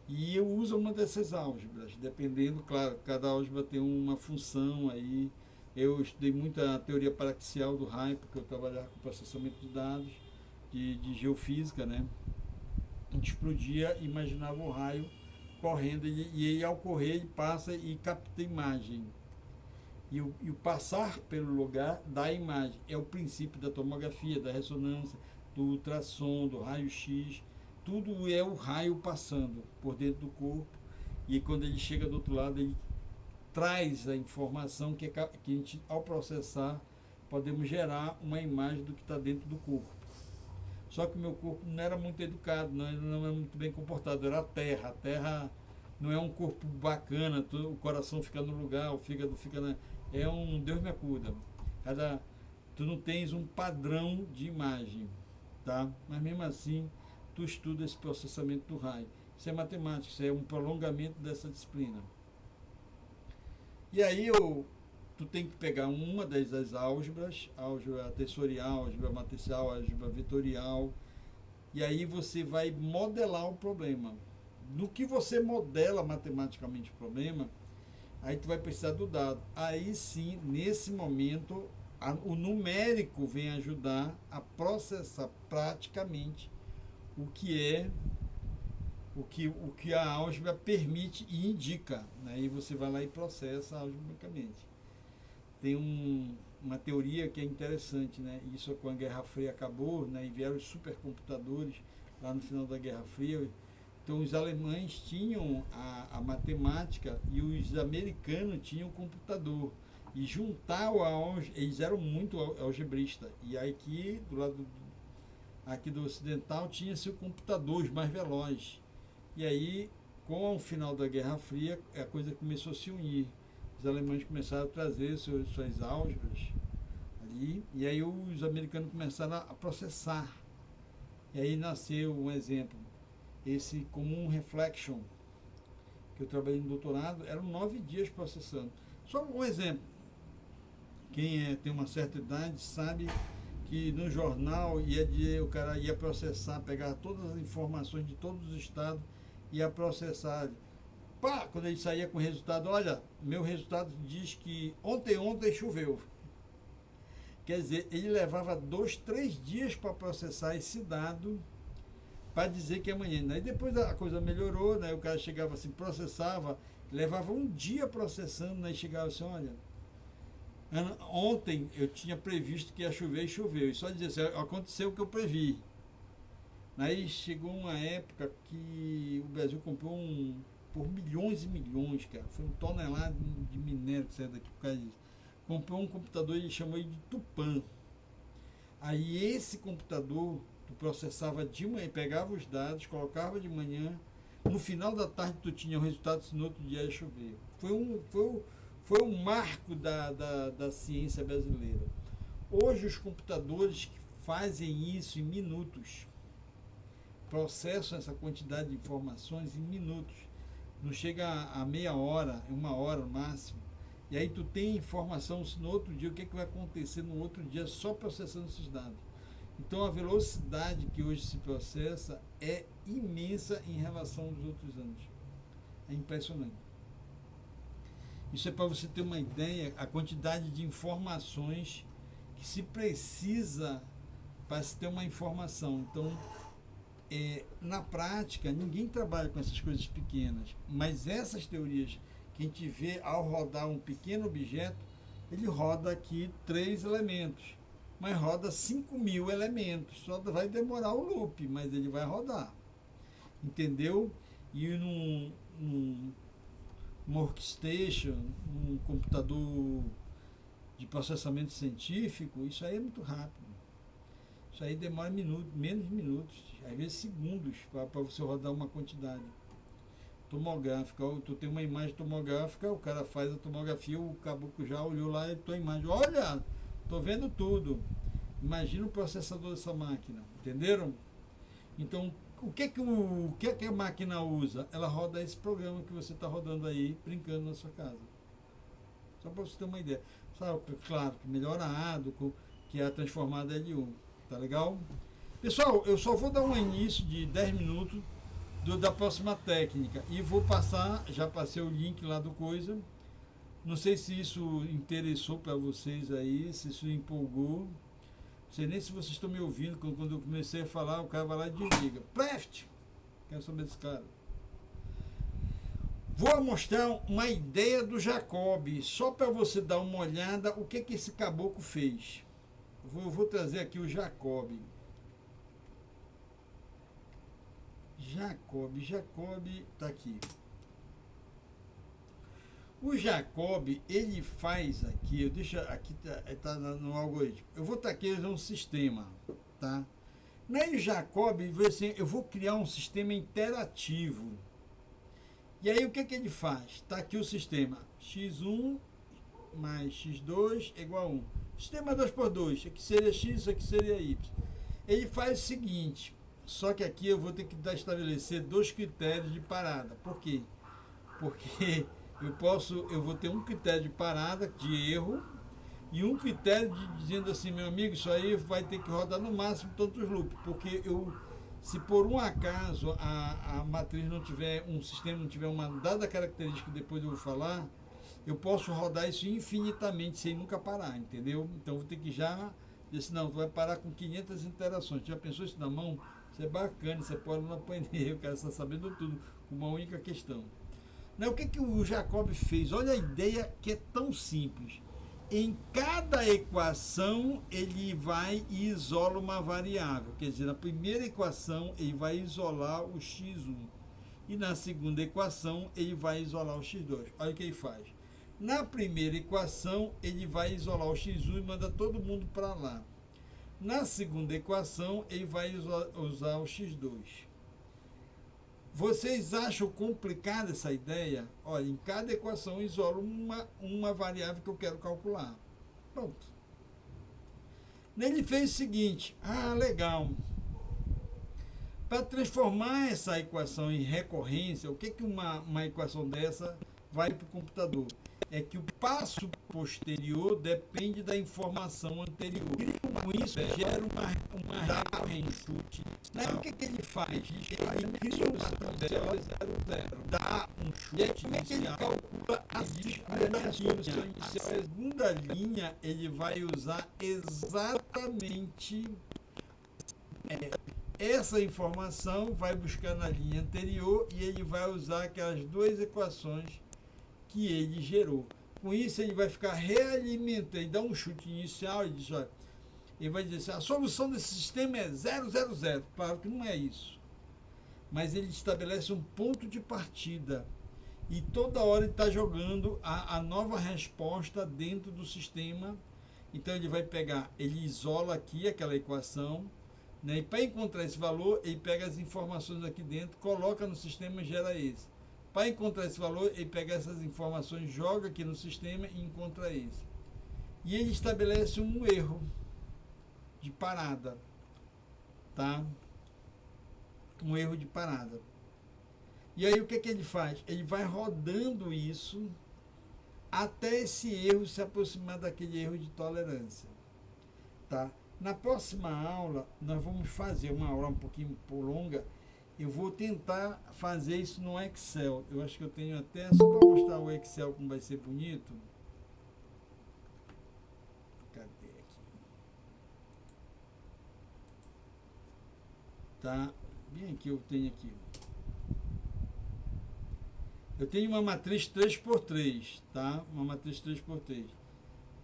e eu uso uma dessas álgebras, dependendo, claro, cada álgebra tem uma função aí. Eu estudei muito a teoria paraxial do raio, porque eu trabalhava com processamento de dados, de geofísica, né? A gente explodia e imaginava o raio correndo, e ele ao correr ele passa e capta a imagem. E o passar pelo lugar da imagem é o princípio da tomografia, da ressonância, do ultrassom, do raio-x. Tudo é o raio passando por dentro do corpo, e quando ele chega do outro lado, ele traz a informação que a gente, ao processar, podemos gerar uma imagem do que está dentro do corpo. Só que o meu corpo não era muito educado, não era muito bem comportado, era a terra. A terra não é um corpo bacana, o coração fica no lugar, o fígado fica é um Deus me acuda. Tu não tens um padrão de imagem, tá? Mas mesmo assim, tu estuda esse processamento do raio. Isso é matemática, isso é um prolongamento dessa disciplina. E aí tu tem que pegar uma das álgebras, álgebra tensorial, álgebra matricial, álgebra vetorial, e aí você vai modelar o problema. No que você modela matematicamente o problema, Aí tu vai precisar do dado. Aí sim, nesse momento, o numérico vem ajudar a processar praticamente o que a álgebra permite e indica, né? E você vai lá e processa algebricamente. Tem uma teoria que é interessante, né? Isso com a Guerra Fria acabou, né? E vieram os supercomputadores lá no final da Guerra Fria. Então os alemães tinham a matemática e os americanos tinham o computador. E juntar eles eram muito algebristas. E aqui do lado aqui do ocidental tinha-se o computador, os mais velozes. E aí, com o final da Guerra Fria, a coisa começou a se unir. Os alemães começaram a trazer suas álgebras ali, e aí os americanos começaram a processar. E aí nasceu um exemplo, esse Comum Reflection, que eu trabalhei no doutorado, eram 9 dias processando. Só um exemplo. Quem tem uma certa idade sabe que no jornal o cara ia processar, pegar todas as informações de todos os estados, ia processar. Pá, quando ele saía com o resultado, olha, meu resultado diz que ontem choveu. Quer dizer, ele levava 2, 3 dias para processar esse dado, para dizer que amanhã. Aí depois a coisa melhorou, né? O cara chegava assim, processava, levava um dia processando, né? E chegava assim, olha, ontem eu tinha previsto que ia chover e choveu. E só dizia assim, aconteceu o que eu previ. Aí chegou uma época que o Brasil comprou por milhões e milhões, cara. Foi 1 tonelada de minério que saiu daqui por causa disso. Comprou um computador e chamou ele de Tupã. Aí esse computador, tu processava de manhã, pegava os dados, colocava de manhã, no final da tarde tu tinha o resultado, se no outro dia ia chover. Foi um marco da ciência brasileira. Hoje os computadores que fazem isso em minutos, processam essa quantidade de informações em minutos. Não chega a meia hora, 1 hora no máximo. E aí tu tem informação no outro dia, o que vai acontecer no outro dia só processando esses dados. Então a velocidade que hoje se processa é imensa em relação aos outros anos. É impressionante. Isso é para você ter uma ideia, a quantidade de informações que se precisa para se ter uma informação. Então, na prática, ninguém trabalha com essas coisas pequenas, mas essas teorias que a gente vê ao rodar um pequeno objeto, ele roda aqui 3 elementos, mas roda 5.000 elementos, só vai demorar o loop, mas ele vai rodar, entendeu? E num workstation, um computador de processamento científico, isso aí é muito rápido. Isso aí demora menos de minutos, às vezes segundos, para você rodar uma quantidade tomográfica. Tu tem uma imagem tomográfica, o cara faz a tomografia, o caboclo já olhou lá e tua imagem, olha, tô vendo tudo. Imagina o processador dessa máquina, entenderam? Então, o que a máquina usa? Ela roda esse programa que você está rodando aí, brincando na sua casa. Só para você ter uma ideia. Sabe, claro, que melhora a ADO, que é a transformada L1. Tá legal? Pessoal, eu só vou dar um início de 10 minutos da próxima técnica. E vou passar, já passei o link lá do coisa. Não sei se isso interessou para vocês aí, se isso empolgou. Não sei nem se vocês estão me ouvindo, quando eu comecei a falar, o cara vai lá e desliga. Preft! Quero saber desse cara. Vou mostrar uma ideia do Jacob, só para você dar uma olhada o que esse caboclo fez. Vou trazer aqui o Jacob. Jacob está aqui. O Jacob, ele faz aqui, aqui tá no algoritmo. Eu vou estar aqui um sistema, tá? Aí o Jacob, assim, eu vou criar um sistema interativo. E aí o que ele faz? Está aqui o sistema x1 mais x2 igual a 1. Sistema 2x2, aqui seria x, isso aqui seria y. Ele faz o seguinte, só que aqui eu vou ter que estabelecer 2 critérios de parada. Por quê? Porque eu vou ter um critério de parada, de erro, e um critério dizendo assim, meu amigo, isso aí vai ter que rodar no máximo tantos loops, porque se por um acaso a matriz não tiver, um sistema não tiver uma dada característica, depois eu vou falar, eu posso rodar isso infinitamente sem nunca parar, entendeu? Então vou ter que já dizer assim, não, tu vai parar com 500 interações. Já pensou isso na mão? Isso é bacana, você pode não aprender, o cara está sabendo tudo, com uma única questão. Não, o que, que o Jacob fez? Olha a ideia que é tão simples. Em cada equação, ele vai e isola uma variável. Quer dizer, na primeira equação, ele vai isolar o x1. E na segunda equação, ele vai isolar o x2. Olha o que ele faz. Na primeira equação, ele vai isolar o x1 e manda todo mundo para lá. Na segunda equação, ele vai usar o x2. Vocês acham complicada essa ideia? Olha, em cada equação eu isolo uma variável que eu quero calcular. Pronto. Ele fez o seguinte, legal. Para transformar essa equação em recorrência, o que, que uma equação dessa vai para o computador? É que o passo posterior depende da informação anterior. Com isso, gera uma recorrência. O que, que ele faz? Ele cria um 0, dá um chute. E aí, como é que ele calcula a discriminação? A segunda linha, ele vai usar exatamente essa informação, vai buscar na linha anterior e ele vai usar aquelas duas equações que ele gerou. Com isso, ele vai ficar realimentando, ele dá um chute inicial e diz, olha, ele vai dizer assim, a solução desse sistema é 0, 0, 0. Claro que não é isso. Mas ele estabelece um ponto de partida. E toda hora ele está jogando a nova resposta dentro do sistema. Então ele vai pegar, ele isola aqui aquela equação, né? E para encontrar esse valor, ele pega as informações aqui dentro, coloca no sistema e gera esse. Para encontrar esse valor, ele pega essas informações, joga aqui no sistema e encontra esse. E ele estabelece um erro de parada, tá? Um erro de parada. E aí o que, que ele faz? Ele vai rodando isso até esse erro se aproximar daquele erro de tolerância, tá? Na próxima aula, nós vamos fazer uma aula um pouquinho longa. Eu vou tentar fazer isso no Excel. Eu acho que eu tenho até, só para mostrar o Excel como vai ser bonito. Cadê aqui? Tá, bem aqui eu tenho aqui. Eu tenho uma matriz 3x3, tá? Uma matriz 3x3.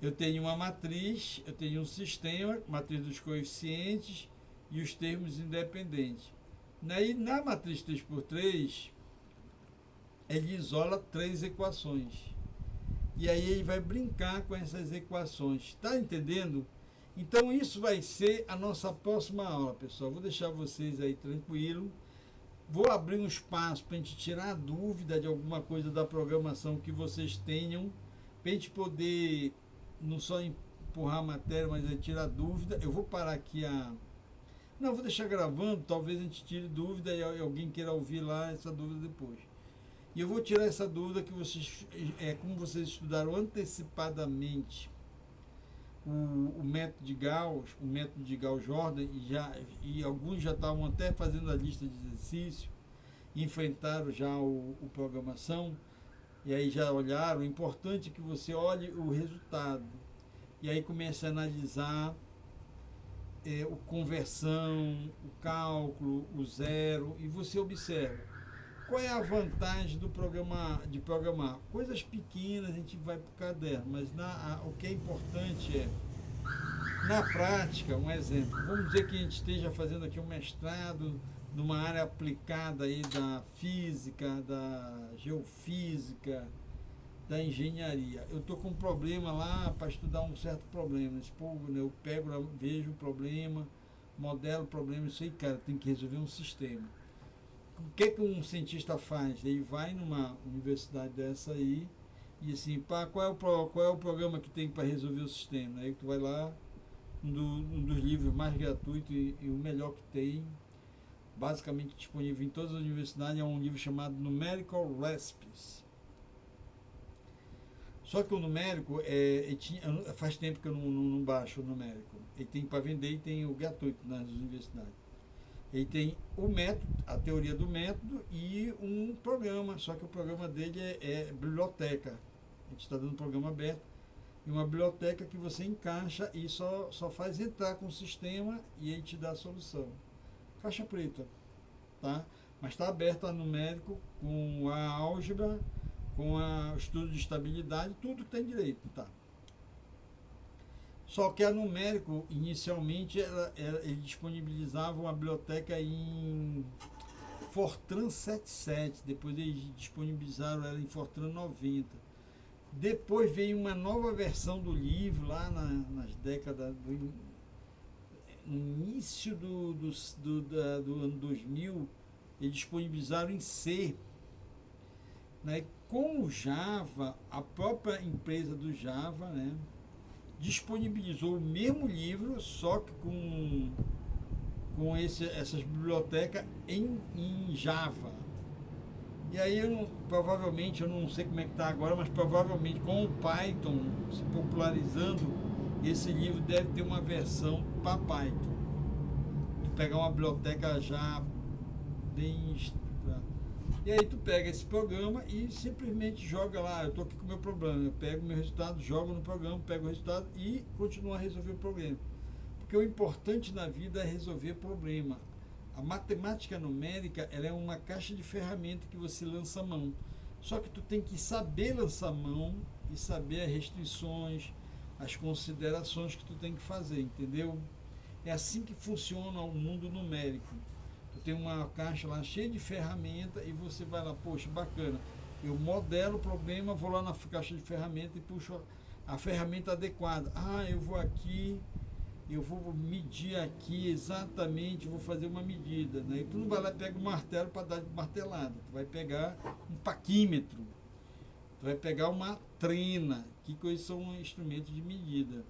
Eu tenho uma matriz, eu tenho um sistema, matriz dos coeficientes e os termos independentes. Na matriz 3x3, ele isola 3 equações. E aí ele vai brincar com essas equações. Está entendendo? Então isso vai ser a nossa próxima aula, pessoal. Vou deixar vocês aí tranquilo. Vou abrir um espaço para a gente tirar a dúvida de alguma coisa da programação que vocês tenham. Para a gente poder não só empurrar a matéria, mas tirar dúvida. Eu vou parar aqui Não, vou deixar gravando, talvez a gente tire dúvida e alguém queira ouvir lá essa dúvida depois. E eu vou tirar essa dúvida que vocês, como vocês estudaram antecipadamente o método de Gauss, o método de Gauss-Jordan, e alguns já estavam até fazendo a lista de exercício, enfrentaram já o programação, e aí já olharam. O importante é que você olhe o resultado, e aí comece a analisar a conversão, o cálculo, o zero, e você observa qual é a vantagem de programar. Coisas pequenas a gente vai para o caderno, mas o que é importante é, na prática, um exemplo, vamos dizer que a gente esteja fazendo aqui um mestrado numa área aplicada aí da física, da geofísica, da engenharia. Eu estou com um problema lá para estudar um certo problema. Eu pego, vejo o problema, modelo o problema, isso aí, cara, tem que resolver um sistema. O que um cientista faz? Ele vai numa universidade dessa aí e assim, qual é o programa que tem para resolver o sistema? Aí tu vai lá, um dos livros mais gratuitos e o melhor que tem, basicamente disponível em todas as universidades, é um livro chamado Numerical Recipes. Só que o numérico, faz tempo que eu não baixo o numérico. Ele tem para vender e tem o gratuito nas universidades. Ele tem o método, a teoria do método e um programa, só que o programa dele é biblioteca. A gente está dando um programa aberto e uma biblioteca que você encaixa e só faz entrar com o sistema e ele te dá a solução. Caixa preta, tá? Mas está aberto a numérico com a álgebra, com o estudo de estabilidade, tudo que tem direito, tá? Só que a numérico, inicialmente, ele disponibilizava uma biblioteca em Fortran 77, depois eles disponibilizaram ela em Fortran 90. Depois veio uma nova versão do livro, lá nas décadas no início do ano 2000, eles disponibilizaram em C. Né? Com o Java, a própria empresa do Java, né, disponibilizou o mesmo livro, só que com essas bibliotecas em Java. E aí, provavelmente, eu não sei como é que está agora, mas provavelmente com o Python se popularizando, esse livro deve ter uma versão para Python. Tu pegar uma biblioteca já bem estruturada. E aí tu pega esse programa e simplesmente joga lá, eu estou aqui com o meu problema, eu pego o meu resultado, jogo no programa, pego o resultado e continuo a resolver o problema. Porque o importante na vida é resolver problema. A matemática numérica, ela é uma caixa de ferramentas que você lança a mão. Só que tu tem que saber lançar a mão e saber as restrições, as considerações que tu tem que fazer, entendeu? É assim que funciona o mundo numérico. Tu tem uma caixa lá cheia de ferramentas e você vai lá, poxa, bacana. Eu modelo o problema, vou lá na caixa de ferramentas e puxo a ferramenta adequada. Eu vou aqui, eu vou medir aqui exatamente, vou fazer uma medida, né? E tu não vai lá e pega um martelo para dar de martelada, tu vai pegar um paquímetro, tu vai pegar uma trena, que coisas são instrumentos de medida.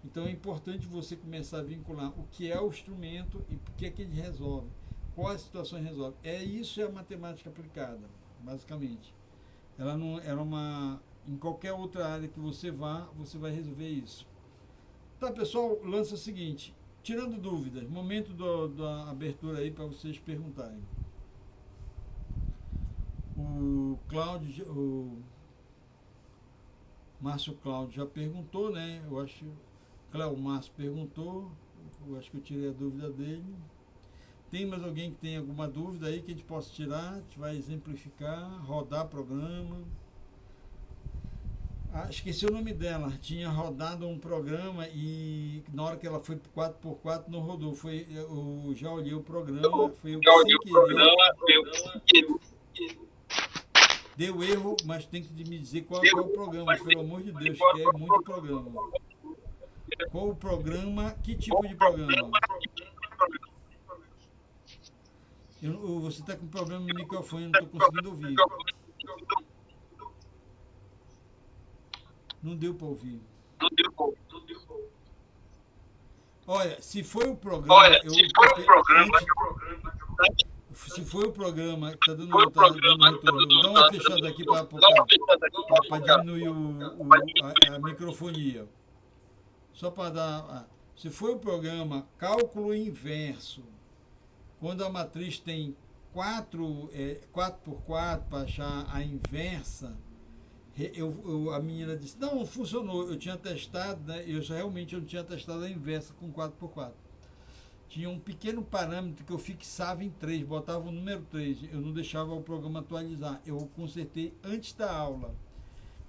Então é importante você começar a vincular o que é o instrumento e o que é que ele resolve, quais situações resolve. Isso é a matemática aplicada, basicamente. Ela não é em qualquer outra área que você vá, você vai resolver isso. Tá, pessoal, lança o seguinte, tirando dúvidas, momento da abertura aí para vocês perguntarem. O Cláudio, o Márcio Cláudio já perguntou, né? Eu acho que o Márcio perguntou, eu acho que eu tirei a dúvida dele. Tem mais alguém que tem alguma dúvida aí que a gente possa tirar? A gente vai exemplificar, rodar programa. Esqueci o nome dela, tinha rodado um programa e na hora que ela foi 4x4 não rodou, eu já olhei o programa, foi eu sem querer, deu erro, mas tem que me dizer qual é o programa, pelo amor de Deus, que é muito programa. Qual o programa, que tipo de programa? Você está com problema no microfone, não estou conseguindo ouvir. Não deu para ouvir. Olha, se foi o programa... Se foi o programa que está dando retorno, vou dar uma fechada aqui para diminuir a microfonia. Só para dar... Se foi o programa cálculo inverso, quando a matriz tem 4x4 para achar a inversa, a menina disse, não funcionou, eu tinha testado, né? Eu realmente não tinha testado a inversa com 4x4. Tinha um pequeno parâmetro que eu fixava em 3, botava o número 3, eu não deixava o programa atualizar, eu consertei antes da aula.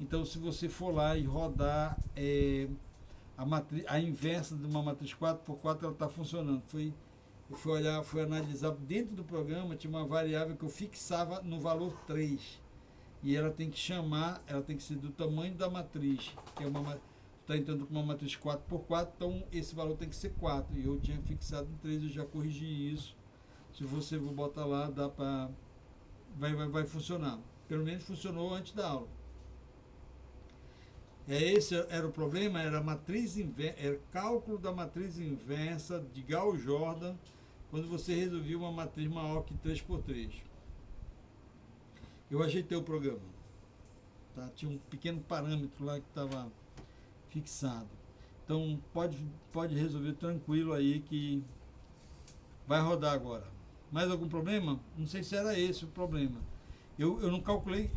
Então, se você for lá e rodar a inversa de uma matriz 4x4, ela está funcionando. Eu fui analisar dentro do programa, tinha uma variável que eu fixava no valor 3. E ela tem que ser do tamanho da matriz, que é está entrando com uma matriz 4x4, então esse valor tem que ser 4. E eu tinha fixado em 3, eu já corrigi isso. Se você for botar lá, dá para... Vai funcionar. Pelo menos funcionou antes da aula. Esse era o problema, era cálculo da matriz inversa de Gauss-Jordan, quando você resolvia uma matriz maior que 3x3. Eu ajeitei o programa, tá? Tinha um pequeno parâmetro lá que estava fixado. Então pode resolver tranquilo aí que vai rodar agora. Mais algum problema? Não sei se era esse o problema. Eu não calculei.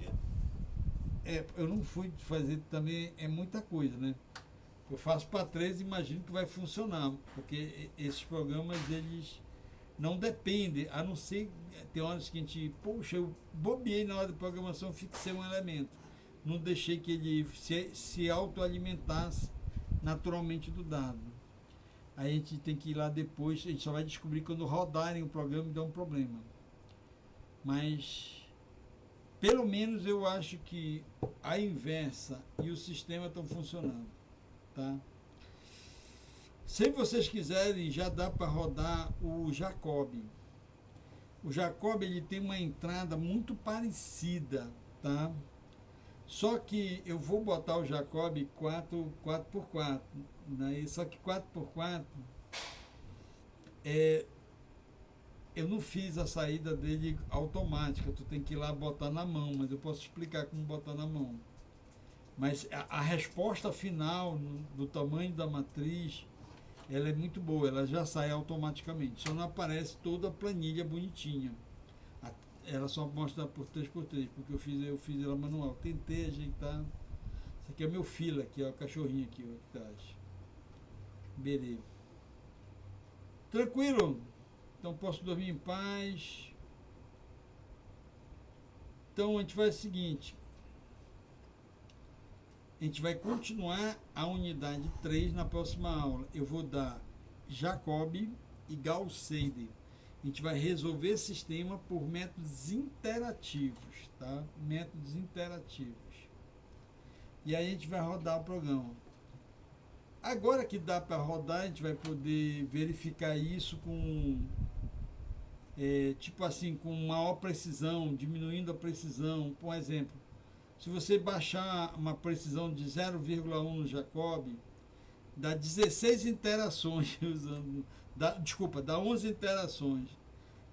eu não fui fazer também, é muita coisa, né? Eu faço para 3 e imagino que vai funcionar, porque esses programas, eles não dependem, a não ser, tem horas que a gente, poxa, eu bobeei na hora de programação, fixei um elemento, não deixei que ele se autoalimentasse naturalmente do dado. Aí a gente tem que ir lá depois, a gente só vai descobrir quando rodarem o programa e der um problema. Mas, pelo menos eu acho que a inversa e o sistema estão funcionando. Tá? Se vocês quiserem, já dá para rodar o Jacob. O Jacob, ele tem uma entrada muito parecida, tá? Só que eu vou botar o Jacob 4x4, né? Só que 4x4 eu não fiz a saída dele automática, tu tem que ir lá botar na mão, mas eu posso explicar como botar na mão. Mas a resposta final do tamanho da matriz, ela é muito boa, ela já sai automaticamente. Só não aparece toda a planilha bonitinha. Ela só mostra por 3x3, porque eu fiz ela manual. Tentei ajeitar. Esse aqui é o meu fila, aqui, ó, o cachorrinho aqui, ó, atrás. Beleza. Tranquilo? Então posso dormir em paz. Então a gente faz o seguinte. A gente vai continuar a unidade 3 na próxima aula. Eu vou dar Jacob e Gauss-Seidel. A gente vai resolver esse sistema por métodos interativos, tá? Métodos interativos. E aí a gente vai rodar o programa. Agora que dá para rodar, a gente vai poder verificar isso com, tipo assim, com maior precisão, diminuindo a precisão. Por exemplo, se você baixar uma precisão de 0,1 no Jacob, dá 16 interações usando, dá 11 interações.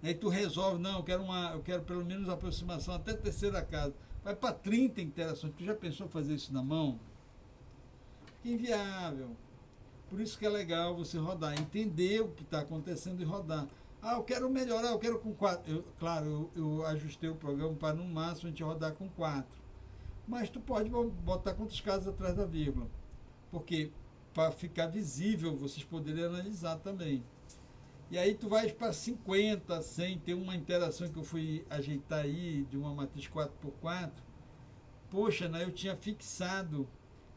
Aí tu resolve, não, eu quero pelo menos aproximação até a terceira casa. Vai para 30 interações. Tu já pensou fazer isso na mão? Que inviável. Por isso que é legal você rodar, entender o que está acontecendo e rodar. Ah, eu quero melhorar, eu quero com 4. Claro, eu ajustei o programa para no máximo a gente rodar com 4. Mas tu pode botar quantos casos atrás da vírgula. Porque para ficar visível, vocês poderem analisar também. E aí tu vais para 50, 100, tem uma interação que eu fui ajeitar aí, de uma matriz 4x4. Poxa, né, eu tinha fixado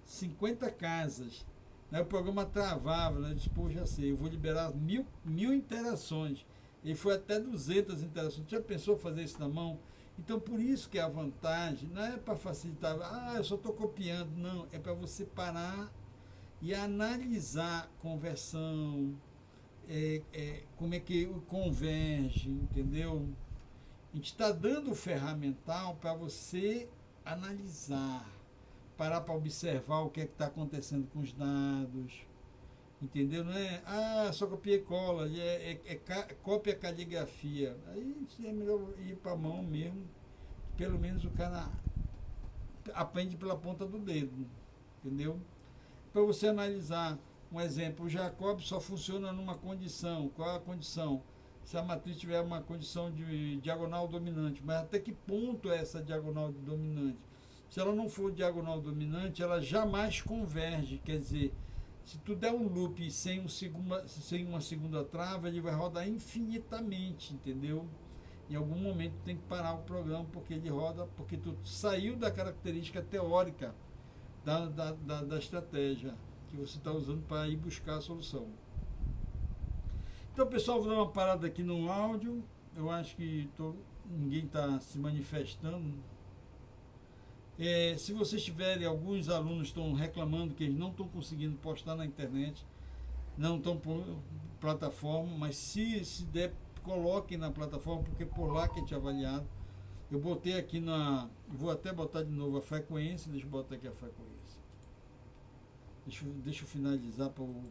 50 casas. Né, o programa travava, né, eu disse, pô, já sei, eu vou liberar mil interações. Ele foi até 200 interações. Tu já pensou fazer isso na mão? Então, por isso que a vantagem não é para facilitar, eu só estou copiando, não, é para você parar e analisar conversão, como é que converge, entendeu? A gente está dando o ferramental para você analisar, parar para observar o que é que está acontecendo com os dados, entendeu? Não é, só copia e cola, cópia caligrafia. Aí é melhor ir para a mão mesmo, pelo menos o cara aprende pela ponta do dedo, entendeu? Para você analisar, um exemplo, o Jacob só funciona numa condição. Qual é a condição? Se a matriz tiver uma condição de diagonal dominante, mas até que ponto é essa diagonal dominante? Se ela não for diagonal dominante, ela jamais converge, quer dizer, se tu der um loop sem uma segunda trava, ele vai rodar infinitamente, entendeu? Em algum momento tem que parar o programa, porque ele roda, porque tu saiu da característica teórica da estratégia que você está usando para ir buscar a solução. Então, pessoal, vou dar uma parada aqui no áudio. Eu acho que ninguém está se manifestando. Se vocês tiverem, alguns alunos estão reclamando que eles não estão conseguindo postar na internet, não estão por plataforma, mas se der, coloquem na plataforma, porque por lá que a gente é avaliado. Eu botei aqui vou até botar de novo a frequência, deixa eu botar aqui a frequência. Deixa eu finalizar para o